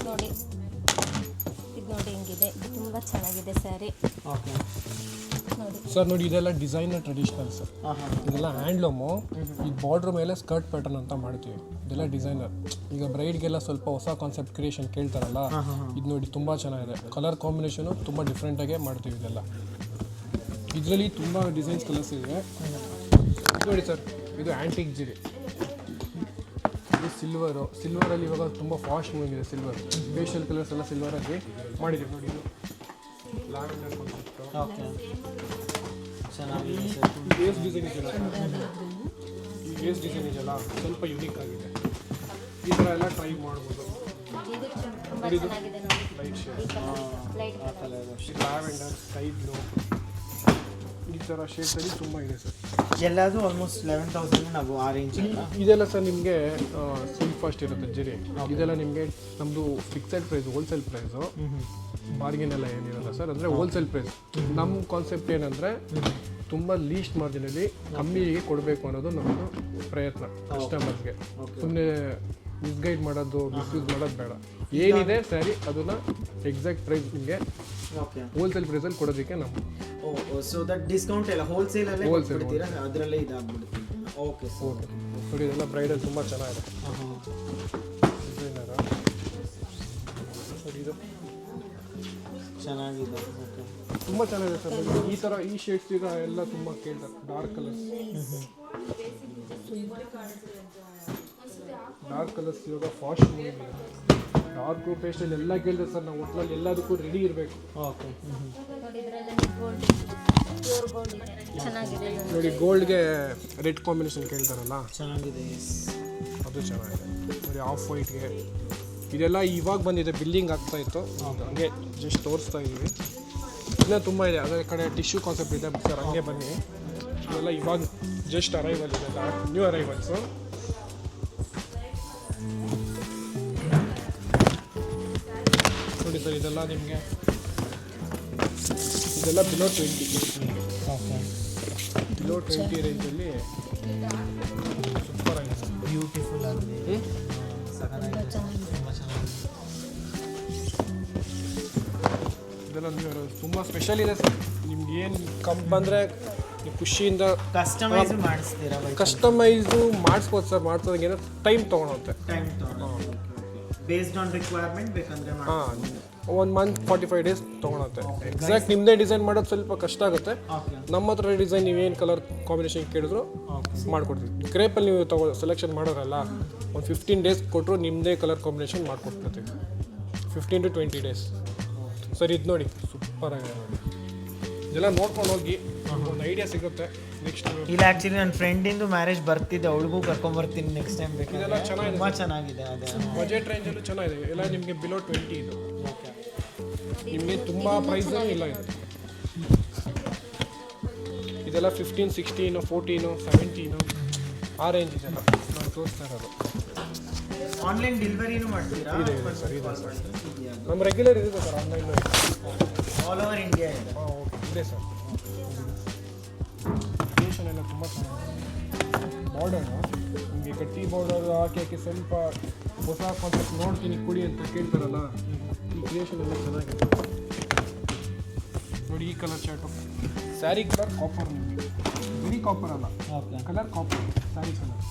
ನೋಡಿ. ಇದು ನೋಡಿ ಹೆಂಗಿದೆ, ಇದು ತುಂಬ ಚೆನ್ನಾಗಿದೆ ಸ್ಯಾರಿ ಓಕೆ ನೋಡಿ. ಸರ್ ನೋಡಿ, ಇದೆಲ್ಲ ಡಿಸೈನರ್ ಟ್ರೆಡಿಷನಲ್ ಸರ್. ಇದೆಲ್ಲ ಹ್ಯಾಂಡ್ಲೂಮು. ಈ ಬಾರ್ಡ್ರ್ ಮೇಲೆ ಸ್ಕರ್ಟ್ ಪ್ಯಾಟರ್ನ್ ಅಂತ ಮಾಡ್ತೀವಿ. ಇದೆಲ್ಲ ಡಿಸೈನರ್. ಈಗ ಬ್ರೈಡ್ಗೆಲ್ಲ ಸ್ವಲ್ಪ ಹೊಸ ಕಾನ್ಸೆಪ್ಟ್ ಕ್ರಿಯೇಷನ್ ಕೇಳ್ತಾರಲ್ಲ, ಇದು ನೋಡಿ ತುಂಬ ಚೆನ್ನಾಗಿದೆ. ಕಲರ್ ಕಾಂಬಿನೇಷನು ತುಂಬ ಡಿಫ್ರೆಂಟಾಗೆ ಮಾಡ್ತೀವಿ ಇದೆಲ್ಲ. ಇದರಲ್ಲಿ ತುಂಬ ಡಿಸೈನ್ಸ್ ಕಲರ್ಸ್ ಇದೆ ನೋಡಿ ಸರ್. ಇದು ಆ್ಯಂಟಿಕ್ ಜೀರಿ, ಇದು ಸಿಲ್ವರಲ್ಲಿ ಇವಾಗ ತುಂಬ ಫಾಸ್ಟ್ ಮೂವಿಂಗ್ ಇದೆ ಸಿಲ್ವರ್. ಫೇಶಿಯಲ್ ಕಲರ್ಸ್ ಎಲ್ಲ ಸಿಲ್ವರಲ್ಲಿ ಮಾಡಿದ್ದೀವಿ ನೋಡಿ. ಇದು ಲ್ಯಾವೆಂಡರ್ ಕಾನ್ಸೆಪ್ಟು. ಓಕೆ, ಚೆನ್ನಾಗಿದೆ ಸರ್. ಬೇಸ್ ಡಿಸೈನ್ ಇದೆಯಲ್ಲ, ಈ ಬೇಸ್ ಡಿಸೈನ್ ಇದೆಯಲ್ಲ ಸ್ವಲ್ಪ ಯುನೀಕ್ ಆಗಿದೆ. ಈ ಥರ ಎಲ್ಲ ಟ್ರೈ ಮಾಡ್ಬೋದು. ತುಂಬ ಚೆನ್ನಾಗಿದೆ ನೋಡಿ. Light shade, light colour, lavender, sky blue, ಈ ಥರ ಶೇಡ್ಸಲ್ಲಿ ತುಂಬ ಇದೆ ಸರ್. ಎಲ್ಲದು ಆಲ್ಮೋಸ್ಟ್ 11,000 ನಾವು ಆ ರೇಂಜ್. ಇದೆಲ್ಲ ಸರ್ ನಿಮಗೆ ಸಿಲ್ಕ್ ಫಾಸ್ಟ್ ಇರುತ್ತೆ ಜರಿ. ಇದೆಲ್ಲ ನಿಮಗೆ ನಮ್ಮದು fixed price, wholesale price. Bargain ಎಲ್ಲ ಏನಿರಲ್ಲ ಸರ್. ಅಂದರೆ ಹೋಲ್ಸೇಲ್ ಪ್ರೈಸ್. ನಮ್ಮ ಕಾನ್ಸೆಪ್ಟ್ ಏನಂದರೆ ತುಂಬ ಲೀಸ್ಟ್ ಮಾರ್ಜಿನಲ್ಲಿ ಕಮ್ಮಿಗೆ ಕೊಡಬೇಕು ಅನ್ನೋದು ನಮ್ಮದು ಪ್ರಯತ್ನ ಕಸ್ಟಮರ್ಸ್ಗೆ. ಸುಮ್ಮನೆ ಮಿಸ್ಗೈಡ್ ಮಾಡೋದು, ಮಿಸ್ಯೂಸ್ ಮಾಡೋದು ಬೇಡ. ಏನಿದೆ ಸ್ಯಾರಿ ಅದನ್ನು ಎಕ್ಸಾಕ್ಟ್ ಪ್ರೈಸ್ ನಿಮಗೆ ಓಕೆ ಹೋಲ್ಸೇಲ್ ಪ್ರೈಸಲ್ಲಿ ಕೊಡೋದಕ್ಕೆ ನಮ್ಮ. ಸೊ ದಟ್ ಡಿಸ್ಕೌಂಟ್ ಎಲ್ಲ ಹೋಲ್ಸೇಲಲ್ಲೇ ಕೊಡ್ತೀರಾ? ಅದರಲ್ಲೇ ಇದಾಗ್ಬಿಡುತ್ತೆ. Okay sir. ಓಕೆ ನೋಡಿ, ಇದೆಲ್ಲ ಬ್ರೈಡಲ್ ತುಂಬ ಚೆನ್ನಾಗಿದೆ. ಡಿಸೈನರ ನೋಡಿ, ಇದು ಚೆನ್ನಾಗಿದೆ. ಓಕೆ, ತುಂಬ ಚೆನ್ನಾಗಿದೆ ಸರ್. ಈ ಶೇಡ್ಸ್ ಈಗ ಎಲ್ಲ ತುಂಬ ಕೇಳ್ತಾರೆ, ಡಾರ್ಕ್ ಕಲರ್ಸ್. ಡಾರ್ಕ್ ಕಲರ್ಸ್ ಇವಾಗ ಫಾಸ್ಟ್ ಮೂವಿಂಗ್ ಇದೆ. ಡಾರ್ಕ್ ಪೇಸ್ಟಲ್ಲಿ ಎಲ್ಲ ಕೇಳಿದೆ ಸರ್, ನಾವು ಒಟ್ಟಲ್ಲಿ ಎಲ್ಲದಕ್ಕೂ ರೆಡಿ ಇರಬೇಕು. ಓಕೆ ನೋಡಿ ಇದರಲ್ಲಿ ಗೋಲ್ಡ್, ಪ್ಯೂರ್ ಗೋಲ್ಡ್ ಇದೆ, ಚೆನ್ನಾಗಿದೆ ಇದು. ನೋಡಿ ಗೋಲ್ಡ್ಗೆ ರೆಡ್ ಕಾಂಬಿನೇಷನ್ ಕೇಳ್ತಾರಲ್ಲ, ಚೆನ್ನಾಗಿದೆ. ಅದು ಚೆನ್ನಾಗಿದೆ. ನೋಡಿ ಆಫ್ ವೈಟ್ಗೆ ಇದೆಲ್ಲ ಇವಾಗ ಬಂದಿದೆ, ಬಿಲ್ಲಿಂಗ್ ಆಗ್ತಾ ಇತ್ತು, ಹಂಗೆ ಜಸ್ಟ್ ತೋರಿಸ್ತಾ ಇದ್ದೀವಿ. ಇನ್ನೂ ತುಂಬ ಇದೆ, ಅದರ ಕಡೆ ಟಿಶ್ಯೂ ಕಾನ್ಸೆಪ್ಟ್ ಇದೆ ಸರ್, ಹಂಗೆ ಬನ್ನಿ. ಇದೆಲ್ಲ ಇವಾಗ ಜಸ್ಟ್ ಅರೈವಲ್ ಇದೆ, ನ್ಯೂ ಅರೈವಲ್ಸು. ನೋಡಿ ಸರ್, ಇದೆಲ್ಲ ನಿಮಗೆ ಇದೆಲ್ಲ ಬಿಲೋ 20. ಓಕೆ ಬಿಲೋ 20 ರೇಂಜಲ್ಲಿ ಸೂಪರ್ ಆಗಿದೆ, ಬ್ಯೂಟಿಫುಲ್ ಆಗಿದೆ. ಸಖತ್ತಾಗಿದೆ, ತುಂಬ ಚೆನ್ನಾಗಿದೆ. ಇದೆಲ್ಲ ನೀವು ತುಂಬ ಸ್ಪೆಷಲ್ ಇದೆ ಸರ್. ನಿಮ್ಗೆ ಏನು ಬಂದರೆ ನೀವು ಖುಷಿಯಿಂದ ಕಸ್ಟಮೈಸ್ ಮಾಡಿಸ್ತೀರಾ? ಕಸ್ಟಮೈಸು ಮಾಡಿಸ್ಬೋದು ಸರ್. ಮಾಡ್ಸೋದಕ್ಕೆ ಏನೋ ಟೈಮ್ ತೊಗೊಳುತ್ತೆ. ಟೈಮ್ ಬೇಸ್ಡ್ ಆನ್ ರಿಕ್ವೈರ್ಮೆಂಟ್ ಬೇಕಂದ್ರೆ ಹಾಂ, 1 ಮಂತ್ 45 ಡೇಸ್ ತೊಗೊಳುತ್ತೆ. ಎಕ್ಸಾಕ್ಟ್ ನಿಮ್ಮದೇ ಡಿಸೈನ್ ಮಾಡೋದು ಸ್ವಲ್ಪ ಕಷ್ಟ ಆಗುತ್ತೆ. ನಮ್ಮ ಹತ್ರ ಡಿಸೈನ್ ನೀವೇನು ಕಲರ್ ಕಾಂಬಿನೇಷನ್ ಕೇಳಿದ್ರು ಮಾಡ್ಕೊಡ್ತೀವಿ. ಕ್ರೇಪಲ್ಲಿ ನೀವು ಸೆಲೆಕ್ಷನ್ ಮಾಡೋರಲ್ಲ, ಒಂದು 15 ಡೇಸ್ ಕೊಟ್ಟರು ನಿಮ್ಮದೇ ಕಲರ್ ಕಾಂಬಿನೇಷನ್ ಮಾಡ್ಕೊಡ್ತೀವಿ. 15 to 20 ಡೇಸ್. ಸರ್ ಇದು ನೋಡಿ ಸೂಪರ್ ಆಗಿದೆ ನೋಡಿ. ಇದೆಲ್ಲ ನೋಡ್ಕೊಂಡು ಹೋಗಿ ಒಂದು ಐಡಿಯಾ ಸಿಗುತ್ತೆ. ನೆಕ್ಸ್ಟ್ ಇಲ್ಲ, ಆ್ಯಕ್ಚುಲಿ ನನ್ನ ಫ್ರೆಂಡಿಂದು ಮ್ಯಾರೇಜ್ ಬರ್ತಿದ್ದೆ, ಅವಳಿಗೂ ಕರ್ಕೊಂಬರ್ತೀನಿ ನೆಕ್ಸ್ಟ್ ಟೈಮ್ ಬೇಕಾದ್ರೆ. ಇದೆಲ್ಲ ಚೆನ್ನಾಗಿದೆ, ತುಂಬ ಚೆನ್ನಾಗಿದೆ. ಅದೇ ಬಜೆಟ್ ರೇಂಜಲ್ಲೂ ಚೆನ್ನಾಗಿದೆ. ಎಲ್ಲ ನಿಮಗೆ ಬಿಲೋ 20 ಇದು. ನಿಮಗೆ ತುಂಬ ಪ್ರೈಸೂ ಇಲ್ಲ ಇದು. ಇದೆಲ್ಲ 15, 16, 14, 17 ಆ ರೇಂಜ್ ಇದೆಲ್ಲ ನಾನು ತೋರಿಸ್ತಾ ಇರೋದು. ಆನ್ಲೈನ್ ಡೆಲಿವರಿನೂ ಮಾಡ್ತೀರಾ? ಇದೆ ಸರ್, ಇದೆ ಸರ್. ನಮ್ಮ ರೆಗ್ಯುಲರ್ ಇದೆ sir, online all over India ಇದೆ. ಹಾಂ ಓಕೆ ಇದೆ ಸರ್. ಕ್ರಿಯೇಷನ್ ಎಲ್ಲ ತುಂಬ ಚೆನ್ನಾಗಿದೆ. ಬಾರ್ಡರು ನಿಮಗೆ ಗಟ್ಟಿ ಬಾರ್ಡರ್ ಹಾಕಿ ಸ್ವಲ್ಪ ಹೊಸ ಕಾನ್ಸೆಪ್ಟ್ ನೋಡ್ತೀನಿ ಕುಡಿ ಅಂತ ಕೇಳ್ತಾರಲ್ಲ, ಈ ಕ್ರಿಯೇಷನ್ ಎಲ್ಲ ಚೆನ್ನಾಗಿದೆ ನೋಡಿ. ಈ colour shirt sari colour copper, ನಿಮಗೆ ಬರೀ ಕಾಪರ್ ಅಲ್ಲ, okay colour copper sari colour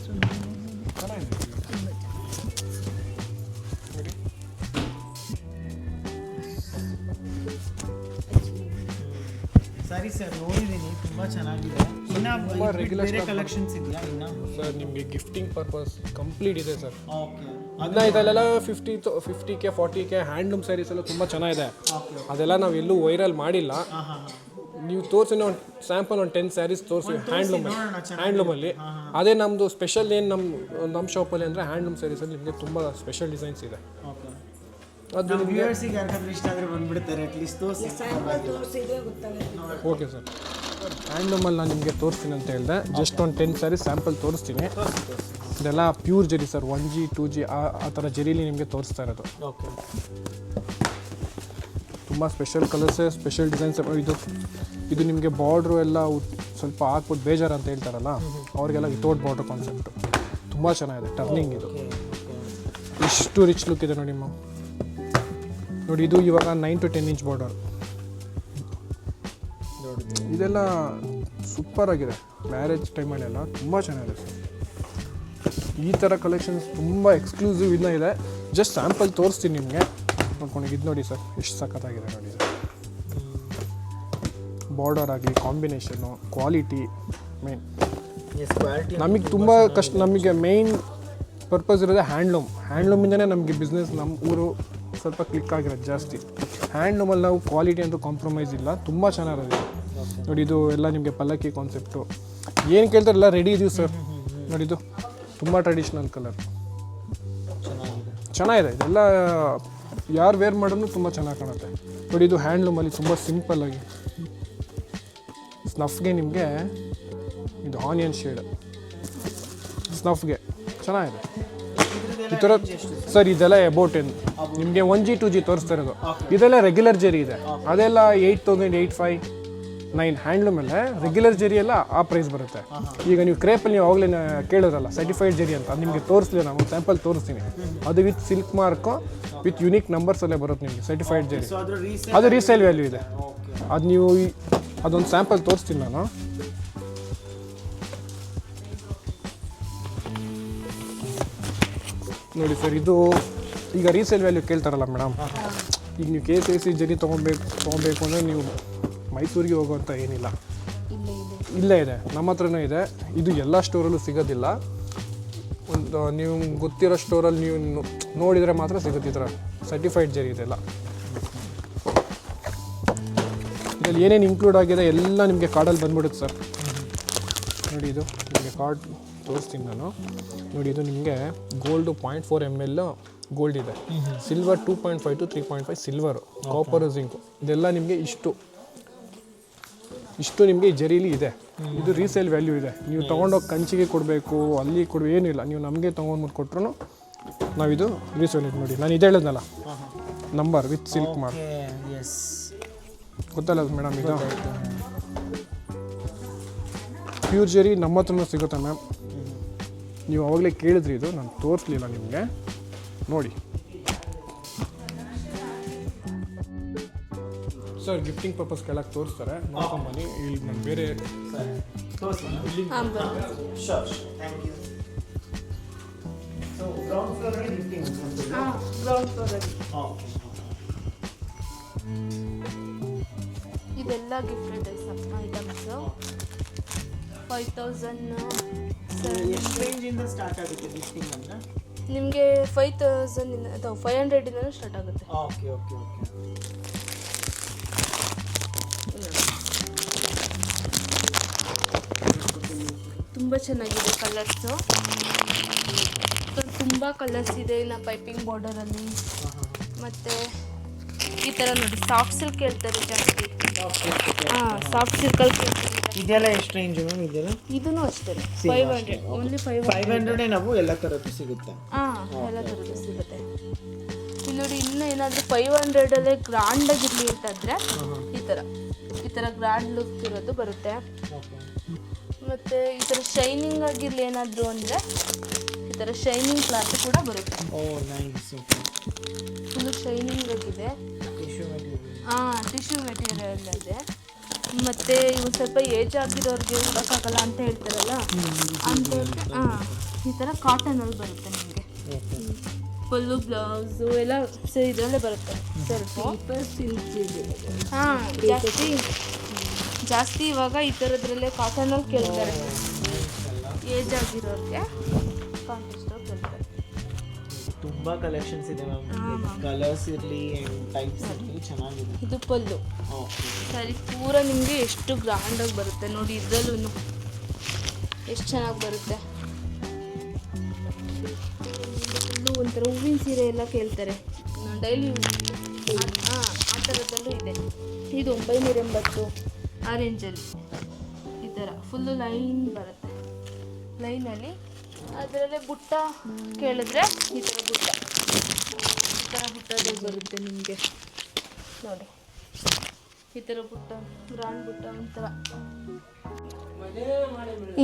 ಚೆನ್ನಾಗಿದೆ ನೋಡಿ. ಸರಿ ಸರ್, ನೋಡಿದ್ದೀನಿ, ತುಂಬ ಚೆನ್ನಾಗಿದೆ. ಇನ್ನು regular ಬೇರೆ stock ಕಲೆಕ್ಷನ್ಸ್ ಇದೆಯಾ ಇನ್ನು? ಸರ್ ನಿಮಗೆ ಗಿಫ್ಟಿಂಗ್ ಪರ್ಪಸ್ ಕಂಪ್ಲೀಟ್ ಇದೆ ಸರ್. ಓಕೆ ಅದನ್ನ ಇದೆಲ್ಲ 50K 40K ಹ್ಯಾಂಡ್ಲೂಮ್ ಸ್ಯಾರೀಸ್ ಎಲ್ಲ ತುಂಬ ಚೆನ್ನಾಗಿದೆ. ಅದೆಲ್ಲ ನಾವು ಎಲ್ಲೂ ವೈರಲ್ ಮಾಡಿಲ್ಲ. ನೀವು ತೋರಿಸಿ ಒಂದು ಸ್ಯಾಂಪಲ್ ಒಂದು 10 ಸ್ಯಾರೀಸ್ ತೋರಿಸಿ ಹ್ಯಾಂಡ್ಲೂಮಲ್ಲಿ. ಅದೇ ನಮ್ಮದು ಸ್ಪೆಷಲ್ ಏನು ನಮ್ಮ ಶಾಪಲ್ಲಿ ಅಂದರೆ ಹ್ಯಾಂಡ್ಲೂಮ್ ಸ್ಯಾರೀಸಲ್ಲಿ ನಿಮಗೆ ತುಂಬ ಸ್ಪೆಷಲ್ ಡಿಸೈನ್ಸ್ ಇದೆ. ಓಕೆ, ಅದು ವ್ಯೂವರ್ಸಿಗೆ ಯಾರಿಗಾದ್ರೂ ಇಷ್ಟ ಆದರೆ ಬಂದುಬಿಡ್ತಾರೆ, ಅಟ್ಲೀಸ್ಟ್ ತೋರಿಸಿ. ಓಕೆ ಸರ್, ಹ್ಯಾಂಡ್ಲೂಮಲ್ಲಿ ನಾನು ನಿಮಗೆ ತೋರಿಸ್ತೀನಿ ಅಂತ ಹೇಳಿದೆ. ಜಸ್ಟ್ ಒಂದು 10 ಸ್ಯಾರೀಸ್ ಸ್ಯಾಂಪಲ್ ತೋರಿಸ್ತೀನಿ. ಇದೆಲ್ಲ ಪ್ಯೂರ್ ಜರಿ ಸರ್, 1G 2G ಆ ಥರ ಜರೀಲಿ ನಿಮಗೆ ತೋರಿಸ್ತಾ ಇರೋದು. ಓಕೆ, ತುಂಬ ಸ್ಪೆಷಲ್ ಕಲರ್ಸೇ, ಸ್ಪೆಷಲ್ ಡಿಸೈನ್ಸ್. ಇದು ನಿಮಗೆ ಬಾರ್ಡ್ರು ಎಲ್ಲ ಸ್ವಲ್ಪ ಹಾಕ್ಬಿಟ್ಟು ಬೇಜಾರು ಅಂತ ಹೇಳ್ತಾರಲ್ಲ, ಅವ್ರಿಗೆಲ್ಲ ವಿತೌಟ್ ಬಾರ್ಡ್ರ್ ಕಾನ್ಸೆಪ್ಟು ತುಂಬ ಚೆನ್ನಾಗಿದೆ. ಟರ್ನಿಂಗ್ ಇದು ಎಷ್ಟು ರಿಚ್ ಲುಕ್ ಇದೆ ನೋಡಿ ನಿಮ್ಮ. ನೋಡಿ ಇದು ಇವಾಗ 9 to 10 ಇಂಚ್ ಬಾರ್ಡರ್. ಇದೆಲ್ಲ ಸೂಪರ್ ಆಗಿದೆ. ಮ್ಯಾರೇಜ್ ಟೈಮಲ್ಲೆಲ್ಲ ತುಂಬ ಚೆನ್ನಾಗಿದೆ ಸರ್. ಈ ಥರ ಕಲೆಕ್ಷನ್ಸ್ ತುಂಬ ಎಕ್ಸ್ಕ್ಲೂಸಿವ್ ಇನ್ನೂ ಇದೆ. ಜಸ್ಟ್ ಸ್ಯಾಂಪಲ್ ತೋರಿಸ್ತೀನಿ ನಿಮಗೆ ನೋಡ್ಕೊಂಡು. ಇದು ನೋಡಿ ಸರ್, ಎಷ್ಟು ಸಖತ್ತಾಗಿದೆ ನೋಡಿ. ಬಾರ್ಡರ್ ಆಗಲಿ, ಕಾಂಬಿನೇಷನು, ಕ್ವಾಲಿಟಿ ಮೇನ್ ನಮಗೆ ತುಂಬ ಕಷ್ಟ. ನಮಗೆ ಮೇಯ್ನ್ ಪರ್ಪಸ್ ಇರೋದೇ ಹ್ಯಾಂಡ್ಲೂಮಿಂದನೇ ನಮಗೆ ಬಿಸ್ನೆಸ್. ನಮ್ಮ ಊರು ಸ್ವಲ್ಪ ಕ್ಲಿಕ್ ಆಗಿರೋದು ಜಾಸ್ತಿ. ಹ್ಯಾಂಡ್ಲೂಮಲ್ಲಿ ನಾವು ಕ್ವಾಲಿಟಿ ಅಂತೂ ಕಾಂಪ್ರಮೈಸ್ ಇಲ್ಲ, ತುಂಬ ಚೆನ್ನಾಗಿದೆ ನೋಡಿ. ಇದು ಎಲ್ಲ ನಿಮಗೆ ಪಲ್ಲಕ್ಕಿ ಕಾನ್ಸೆಪ್ಟು ಏನು ಕೇಳ್ತಾರಲ್ಲ ರೆಡಿ ಇದೀವಿ ಸರ್. ನೋಡಿ ಇದು ತುಂಬ ಟ್ರೆಡಿಷ್ನಲ್ ಕಲರ್, ಚೆನ್ನಾಗಿದೆ. ಇದೆಲ್ಲ ಯಾರು ವೇರ್ ಮಾಡಿದ್ರು ತುಂಬ ಚೆನ್ನಾಗಿ ಕಾಣುತ್ತೆ ನೋಡಿ. ಇದು ಹ್ಯಾಂಡ್ಲೂಮಲ್ಲಿ ತುಂಬ ಸಿಂಪಲ್ಲಾಗಿ ಸ್ನಫ್ಗೆ ನಿಮಗೆ ಇದು ಆನಿಯನ್ ಶೇಡ್ ಸ್ನಫ್ಗೆ ಚೆನ್ನಾಗಿದೆ. ಈ ಥರ ಸರ್ ಇದೆಲ್ಲ ಅಬೌಟ್ 10 ನಿಮಗೆ 1G 2G ತೋರಿಸ್ತಾ ಇರೋದು. ಇದೆಲ್ಲ ರೆಗ್ಯುಲರ್ ಜರಿ ಇದೆ, ಅದೆಲ್ಲ 8,000 8,500 9 ಹ್ಯಾಂಡ್ಲೂಮಲ್ಲೇ ರೆಗ್ಯುಲರ್ ಜರಿ ಎಲ್ಲ ಆ ಪ್ರೈಸ್ ಬರುತ್ತೆ. ಈಗ ನೀವು ಕ್ರೇಪಲ್ಲಿ ನೀವು ಅವಾಗಲೇ ಕೇಳಿದ್ರಲ್ಲ ಸರ್ಟಿಫೈಡ್ ಜರಿ ಅಂತ, ಅದು ನಿಮಗೆ ತೋರಿಸ್ಲಿ, ನಾನು ಸ್ಯಾಂಪಲ್ ತೋರಿಸ್ತೀನಿ. ಅದು with silk mark with unique ನಂಬರ್ಸಲ್ಲೇ ಬರುತ್ತೆ ನಿಮಗೆ ಸರ್ಟಿಫೈಡ್ ಜರಿ. ಅದು ರೀಸೇಲ್ ವ್ಯಾಲ್ಯೂ ಇದೆ. ಅದು ನೀವು ಅದೊಂದು ಸ್ಯಾಂಪಲ್ ತೋರಿಸ್ತೀನಿ ನಾನು. ನೋಡಿ ಸರ್, ಇದು ಈಗ ರೀಸೇಲ್ ವ್ಯಾಲ್ಯೂ ಕೇಳ್ತಾರಲ್ಲ ಮೇಡಮ್, ಈಗ ನೀವು KCC ಜರಿ ತೊಗೊಬೇಕು ಅಂದರೆ ನೀವು ಮೈಸೂರಿಗೆ ಹೋಗೋವಂಥ ಏನಿಲ್ಲ, ಇಲ್ಲೇ ಇದೆ, ನಮ್ಮ ಹತ್ರನೂ ಇದೆ. ಇದು ಎಲ್ಲ ಸ್ಟೋರಲ್ಲೂ ಸಿಗೋದಿಲ್ಲ. ಒಂದು ನೀವು ಗೊತ್ತಿರೋ ಸ್ಟೋರಲ್ಲಿ ನೀವು ನೋಡಿದರೆ ಮಾತ್ರ ಸಿಗುತ್ತೆ ಈ ಥರ ಸರ್ಟಿಫೈಡ್ ಜರಿ ಇದೆಲ್ಲ. ಇದರಲ್ಲಿ ಏನೇನು ಇನ್ಕ್ಲೂಡ್ ಆಗಿದೆ ಎಲ್ಲ ನಿಮಗೆ ಕಾರ್ಡಲ್ಲಿ ಬಂದ್ಬಿಡುತ್ತೆ ಸರ್. ನೋಡಿ ಇದು ನಿಮಗೆ ಕಾರ್ಡ್ ತೋರಿಸ್ತೀನಿ ನಾನು. ನೋಡಿ ಇದು ನಿಮಗೆ ಗೋಲ್ಡು 0.4 ml ಗೋಲ್ಡ್ ಇದೆ, silver 2.5 to 3.5 silver, copper, zinc, ಇದೆಲ್ಲ ನಿಮಗೆ ಇಷ್ಟು ನಿಮಗೆ ಈ ಜರೀಲಿ ಇದೆ. ಇದು ರೀಸೇಲ್ ವ್ಯಾಲ್ಯೂ ಇದೆ. ನೀವು ತೊಗೊಂಡೋಗಿ ಕಂಚಿಗೆ ಕೊಡಬೇಕು, ಅಲ್ಲಿ ಕೊಡಬೇಕು ಏನಿಲ್ಲ. ನೀವು ನಮಗೆ ತೊಗೊಂಡ್ಬಿಟ್ಟು ಕೊಟ್ಟರು ನಾವಿದು ರೀಸೇಲ್ ಇದು ನೋಡಿ. ನಾನು ಇದು ಹೇಳಿದ್ನಲ್ಲ ನಂಬರ್ ವಿತ್ ಸಿಲ್ಕ್ ಮಾರ್ಕ್, ಗೊತ್ತಲ್ಲ ಮೇಡಮ್. ಇದು ಪ್ಯೂರ್ ಜರಿ ನಮ್ಮ ಹತ್ರನೂ ಸಿಗುತ್ತೆ ಮ್ಯಾಮ್. ನೀವು ಅವಾಗಲೇ ಕೇಳಿದ್ರಿ, ಇದು ನಾನು ತೋರಿಸ್ಲಿಲ್ಲ ನಿಮಗೆ. ನೋಡಿ ಸರ್, ಗಿಫ್ಟಿಂಗ್ ಪರ್ಪಸ್ ಕೆಳಗೆ ತೋರಿಸ್ತಾರೆ, ನೋಡ್ಕೊಂಬನ್ನಿ. ಇಲ್ಲಿ ನಾನು ಬೇರೆ ಇದೆಲ್ಲ ಗಿಫ್ಟೆಡ್ ಐಟಮ್ಸ್. 5000 ಸ್ಟಾರ್ಟ್ ಆಗುತ್ತೆ ಗಿಫ್ಟಿಂಗ್ ಅಂತ ನಿಮಗೆ 5000 ಅಥವಾ 500 ಇಂದನೂ ಸ್ಟಾರ್ಟ್ ಆಗುತ್ತೆ. Okay okay okay. ತುಂಬ ಚೆನ್ನಾಗಿದೆ ಕಲರ್ಸು. ತುಂಬ ಕಲರ್ಸ್ ಇದೆ. ಇನ್ನು ಪೈಪಿಂಗ್ ಬಾರ್ಡರಲ್ಲಿ ಮತ್ತು ಈ ಥರ ನೋಡಿ ಸಾಫ್ಟ್ ಸಿಲ್ಕ್ ಹೇಳ್ತಾರೆ ಜಾಸ್ತಿ. ಸಾಫ್ಟ್ ಸಿಲ್ಕಲ್ಲಿ ಕೇಳ್ತಾರೆ. ಇದೆಲ್ಲ ಎಷ್ಟು ರೇಂಜ್ ಮ್ಯಾಮ್? ಇದೆಲ್ಲ ಇದೂ ಅಷ್ಟೇ 500, ಓನ್ಲಿ 500 ನಾವು ಎಲ್ಲ ಥರದ್ದು ಸಿಗುತ್ತೆ. ಎಲ್ಲ ಥರದ್ದು ಸಿಗುತ್ತೆ. ಇಲ್ಲಿ ನೋಡಿ, ಇನ್ನೂ ಏನಾದರೂ 500 ಗ್ರ್ಯಾಂಡಾಗಿರಲಿ ಅಂತಂದರೆ ಈ ಥರ ಗ್ರ್ಯಾಂಡ್ ಲುಕ್ ಇರೋದು ಬರುತ್ತೆ. ಮತ್ತು ಈ ಥರ ಶೈನಿಂಗ್ ಆಗಿರಲಿ ಏನಾದರೂ ಅಂದರೆ ಈ ಥರ ಶೈನಿಂಗ್ ಕ್ಲಾತ್ ಕೂಡ ಬರುತ್ತೆ. ಫುಲ್ಲು ಶೈನಿಂಗ್ ಆಗಿದೆ. ಟಿಶ್ಯೂ ಮೆಟೀರಿಯಲ್ ಇದೆ. ಮತ್ತು ಇವು ಸ್ವಲ್ಪ ಏಜ್ ಆಗಿರೋರಿಗೆ ಉಡೋಕ್ಕಾಗಲ್ಲ ಅಂತ ಹೇಳ್ತಾರಲ್ಲ ಅಂಥವ್ರಿಗೆ ಈ ಥರ ಕಾಟನಲ್ಲಿ ಬರುತ್ತೆ ನಿಮಗೆ. ಫುಲ್ಲು ಬ್ಲೌಸು ಎಲ್ಲ ಇದರಲ್ಲೇ ಬರುತ್ತೆ. ಸ್ವಲ್ಪ ಜಾಸ್ತಿ ಇವಾಗ ಈ ಥರದ್ರಲ್ಲೇ ಕಾಟನಲ್ಲಿ ಕೇಳ್ತಾರೆ. ಏಜ್ ಆಗಿರೋರಿಗೆ ಕಾಂಟ್ರಾಸ್ಟ್ ಕೇಳ್ತಾರೆ. ತುಂಬ ಕಲೆಕ್ಷನ್ಸ್ ಇದೆ ಮ್ಯಾಮ್. ಕಲರ್ಸ್ ಇರಲಿ ಟೈಪ್ಸ್ ಇರಲಿ ಚೆನ್ನಾಗಿದೆ. ಇದು ಪಲ್ಲು ಸರಿ ಪೂರ ನಿಮಗೆ ಎಷ್ಟು ಗ್ರ್ಯಾಂಡಾಗಿ ಬರುತ್ತೆ ನೋಡಿ. ಇದರಲ್ಲೂ ಎಷ್ಟು ಚೆನ್ನಾಗಿ ಬರುತ್ತೆ. ಫುಲ್ಲು ಒಂಥರ ಹೂವಿನ ಸೀರೆ ಎಲ್ಲ ಕೇಳ್ತಾರೆ ಡೈಲಿ ಆ ಥರದಲ್ಲೂ ಇದೆ. ಇದು 980 ಆ ರೇಂಜಲ್ಲಿ ಈ ಥರ ಫುಲ್ಲು ಲೈನ್ ಬರುತ್ತೆ. ಲೈನಲ್ಲಿ ಅದರಲ್ಲೇ ಬುಟ್ಟ ಕೇಳಿದ್ರೆ ಈ ಥರ ಬುಟ್ಟದಲ್ಲಿ ಬರುತ್ತೆ ನಿಮಗೆ ನೋಡಿ. ಈ ಥರ ಬುಟ್ಟ ಗ್ರ್ಯಾಂಡ್ ಬುಟ್ಟ ಒಂಥರ.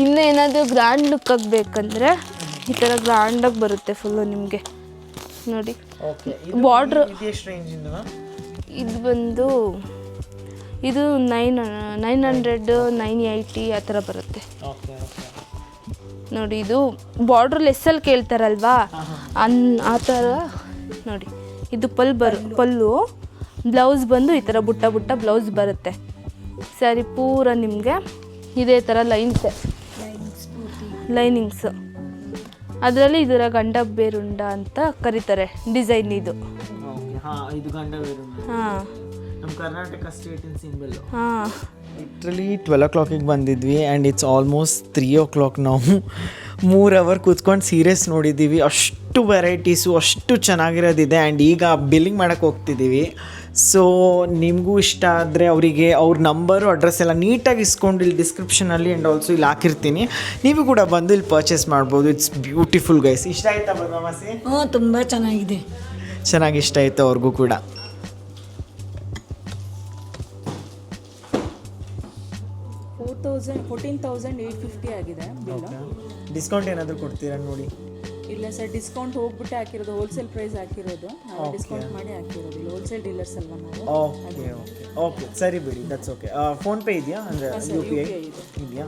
ಇನ್ನೂ ಏನಾದರೂ ಗ್ರ್ಯಾಂಡ್ ಲುಕ್ ಆಗಬೇಕಂದ್ರೆ ಈ ಥರ ಗ್ರ್ಯಾಂಡಾಗಿ ಬರುತ್ತೆ ಫುಲ್ಲು ನಿಮಗೆ ನೋಡಿ. ಬಾರ್ಡ್ರ್ ಇದು ಬಂದು ಇದು 900 980 ಆ ಥರ ಬರುತ್ತೆ ನೋಡಿ. ಇದು ಬಾರ್ಡ್ರ್ ಲೆಸ್ಸಲ್ಲಿ ಕೇಳ್ತಾರಲ್ವಾ ಆ ಥರ ನೋಡಿ. ಇದು ಪಲ್ಲು ಬ್ಲೌಸ್ ಬಂದು ಈ ಥರ ಬುಟ್ಟ ಬ್ಲೌಸ್ ಬರುತ್ತೆ. ಸ್ಯಾರಿ ಪೂರ ನಿಮಗೆ ಇದೇ ಥರ ಲೈನಿಂಗ್ಸ್. ಅದರಲ್ಲಿ ಇದರ ಗಂಡ ಬೇರುಂಡ ಅಂತ ಕರೀತಾರೆ ಡಿಸೈನ್ ಇದು. ಹಾಂ, ನಮ್ಮ ಕರ್ನಾಟಕ ಸ್ಟೇಟಿನ ಸಿಂಬಲ್. ಹಾಂ, ಲಿಟ್ರಲಿ 12 o'clock ಬಂದಿದ್ವಿ ಆ್ಯಂಡ್ ಇಟ್ಸ್ ಆಲ್ಮೋಸ್ಟ್ 3 o'clock. ನಾವು 3 hour ಕೂತ್ಕೊಂಡು ಸೀರಿಯಸ್ ನೋಡಿದ್ದೀವಿ. ಅಷ್ಟು ವೆರೈಟೀಸು ಅಷ್ಟು ಚೆನ್ನಾಗಿರೋದಿದೆ. ಆ್ಯಂಡ್ ಈಗ ಬಿಲ್ಲಿಂಗ್ ಮಾಡೋಕ್ಕೆ ಹೋಗ್ತಿದ್ದೀವಿ. ಸೊ ನಿಮಗೂ ಇಷ್ಟ ಆದರೆ ಅವರಿಗೆ ಅವ್ರ ನಂಬರು ಅಡ್ರೆಸ್ ಎಲ್ಲ ನೀಟಾಗಿ ಇಸ್ಕೊಂಡು ಇಲ್ಲಿ ಡಿಸ್ಕ್ರಿಪ್ಷನಲ್ಲಿ ಆ್ಯಂಡ್ ಆಲ್ಸೋ ಇಲ್ಲಿ ಹಾಕಿರ್ತೀನಿ. ನೀವು ಕೂಡ ಬಂದು ಇಲ್ಲಿ ಪರ್ಚೇಸ್ ಮಾಡ್ಬೋದು. It's beautiful guys. ಇಷ್ಟ ಆಯ್ತಾ ಬದಮಾಸಿ? ತುಂಬ ಚೆನ್ನಾಗಿದೆ. ಚೆನ್ನಾಗಿ ಇಷ್ಟ ಆಯಿತು ಅವ್ರಿಗೂ ಕೂಡ. 14,850 ಆಗಿದೆ ಬಿಲ್ಲು. ಡಿಸ್ಕೌಂಟ್ ಏನಾದರೂ ಕೊಡ್ತೀರಾ ನೋಡಿ? ಇಲ್ಲ ಸರ್, ಡಿಸ್ಕೌಂಟ್ ಹೋಗ್ಬಿಟ್ಟು ಹಾಕಿರೋದು, ಹೋಲ್ಸೇಲ್ ಪ್ರೈಸ್ ಹಾಕಿರೋದು. ಡಿಸ್ಕೌಂಟ್ ಮಾಡಿ ಹಾಕಿರೋದು. ಇಲ್ಲಿ ಹೋಲ್ಸೇಲ್ ಡೀಲರ್ಸ್ ಅಲ್ವಾ ನಾವು. ಓಕೆ ಓಕೆ ಓಕೆ, ಸರಿ ಬಿಡಿ, ದಟ್ಸ್ ಓಕೆ. ಫೋನ್ಪೇ ಇದೆಯಾ? ಅಂದರೆ UPI ಇದೆಯಾ?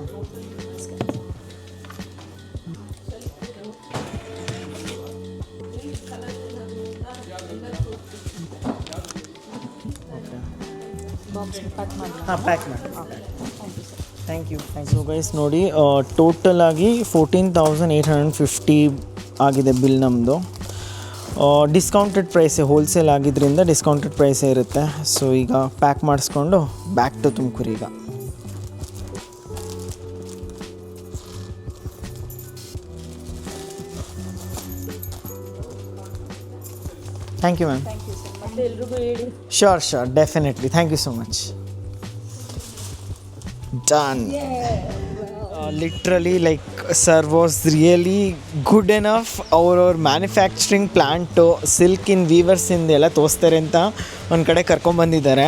ಪ್ಯಾಕ್ ಮಾಡಿ. Thank you. ಸೊ ಗೈಸ್ ನೋಡಿ, ಟೋಟಲ್ ಆಗಿ 14,850 ಆಗಿದೆ ಬಿಲ್ ನಮ್ಮದು. ಡಿಸ್ಕೌಂಟೆಡ್ ಪ್ರೈಸೇ, ಹೋಲ್ಸೇಲ್ ಆಗಿದ್ದರಿಂದ ಡಿಸ್ಕೌಂಟೆಡ್ ಪ್ರೈಸೇ ಇರುತ್ತೆ. ಸೊ ಈಗ ಪ್ಯಾಕ್ ಮಾಡಿಸ್ಕೊಂಡು ಬ್ಯಾಕ್ ಟು ತುಮಕೂರು ಈಗ. Thank you ma'am. Thank you sir. ಮತ್ತೆ ಎಲ್ರಿಗೂ ಹೇಳಿ. Sure, definitely. Thank you so much. Done. Literally, like, sir was really good enough. Our manufacturing plant silk in weavers ಇಂದೆಲ್ಲ ತೋರಿಸ್ತಾರೆ ಅಂತ ಒಂದು ಕಡೆ ಕರ್ಕೊಂಬಂದಿದ್ದಾರೆ.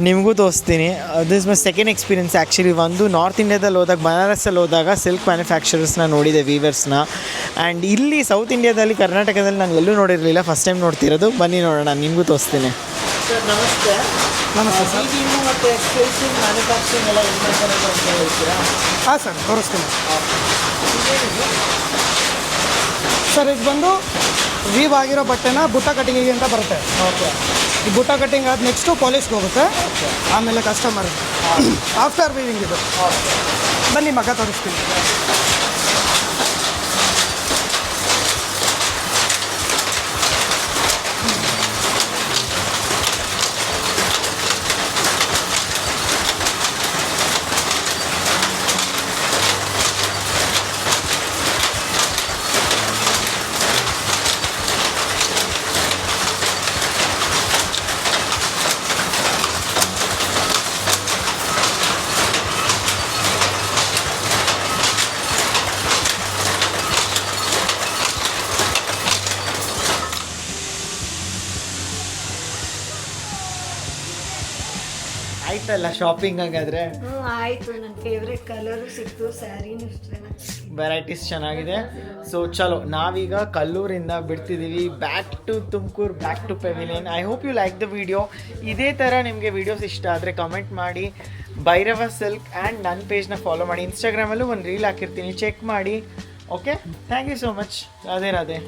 ನಿಮಗೂ ತೋರಿಸ್ತೀನಿ. This my second experience actually. ಒಂದು ನಾರ್ತ್ ಇಂಡಿಯಾದಲ್ಲಿ ಹೋದಾಗ, ಬನಾರಸಲ್ಲಿ ಹೋದಾಗ ಸಿಲ್ಕ್ ಮ್ಯಾನುಫ್ಯಾಕ್ಚರರ್ಸ್ನ ನೋಡಿದೆ, ವೀವರ್ಸ್ನ. ಆ್ಯಂಡ್ ಇಲ್ಲಿ ಸೌತ್ ಇಂಡಿಯಾದಲ್ಲಿ, ಕರ್ನಾಟಕದಲ್ಲಿ ನಾನು ಎಲ್ಲೂ ನೋಡಿರಲಿಲ್ಲ, ಫಸ್ಟ್ ಟೈಮ್ ನೋಡ್ತಿರೋದು. ಬನ್ನಿ ನೋಡೋಣ, ನಿಮಗೂ ತೋರಿಸ್ತೀನಿ. ಸರ್ ನಮಸ್ತೆ. ನಮಸ್ತೆ ಸರ್. ಮತ್ತು ಸಿಲ್ಕ್ ಮ್ಯಾನುಫ್ಯಾಕ್ಚರಿಂಗ್ ಎಲ್ಲ ಏನು ಮಾಡ್ತಾರೆ ಅಂತ ಹೇಳ್ತೀರಾ? ಹಾಂ ಸರ್, ತೋರಿಸ್ತೀನಿ ಸರ್. ಇದು ಬಂದು ವೀವ್ ಆಗಿರೋ ಬಟ್ಟೆನ ಬುಟ್ಟ ಕಟಿಂಗಿಗೆ ಅಂತ ಬರುತ್ತೆ. ಓಕೆ. ಈ ಬುಟ್ಟ ಕಟಿಂಗ್ ಆದ ನೆಕ್ಸ್ಟು ಪಾಲಿಷ್ಗೆ ಹೋಗುತ್ತೆ, ಆಮೇಲೆ ಕಸ್ಟಮರ್ ಆಫ್ಟರ್ ವೀವಿಂಗ್ ಇದು. ಬನ್ನಿ ಮಗ ತೋರಿಸ್ತೀನಿ. ಆಯ್ತಲ್ಲ ಶಾಪಿಂಗ್ ಹಾಗಾದರೆ? ಆಯಿತು. ನನ್ನ ಫೇವ್ರೆಟ್ ಕಲರು ಸಿಕ್ತು, ಸ್ಯಾರಿನೂ ಇಷ್ಟೇ. ವೆರೈಟೀಸ್ ಚೆನ್ನಾಗಿದೆ. ಸೊ ಚಲೋ, ನಾವೀಗ ಕಲ್ಲೂರಿಂದ ಬಿಡ್ತಿದ್ದೀವಿ. Back to Tumakuru, back to pavilion. I hope you like the video. ಇದೇ ಥರ ನಿಮಗೆ ವೀಡಿಯೋಸ್ ಇಷ್ಟ ಆದರೆ ಕಮೆಂಟ್ ಮಾಡಿ. ಭೈರವ ಸಿಲ್ಕ್ ಆ್ಯಂಡ್ ನನ್ನ ಪೇಜ್ನ ಫಾಲೋ ಮಾಡಿ. ಇನ್ಸ್ಟಾಗ್ರಾಮಲ್ಲೂ ಒಂದು ರೀಲ್ ಹಾಕಿರ್ತೀನಿ, ಚೆಕ್ ಮಾಡಿ. Okay, thank you so much. Radhe Radhe.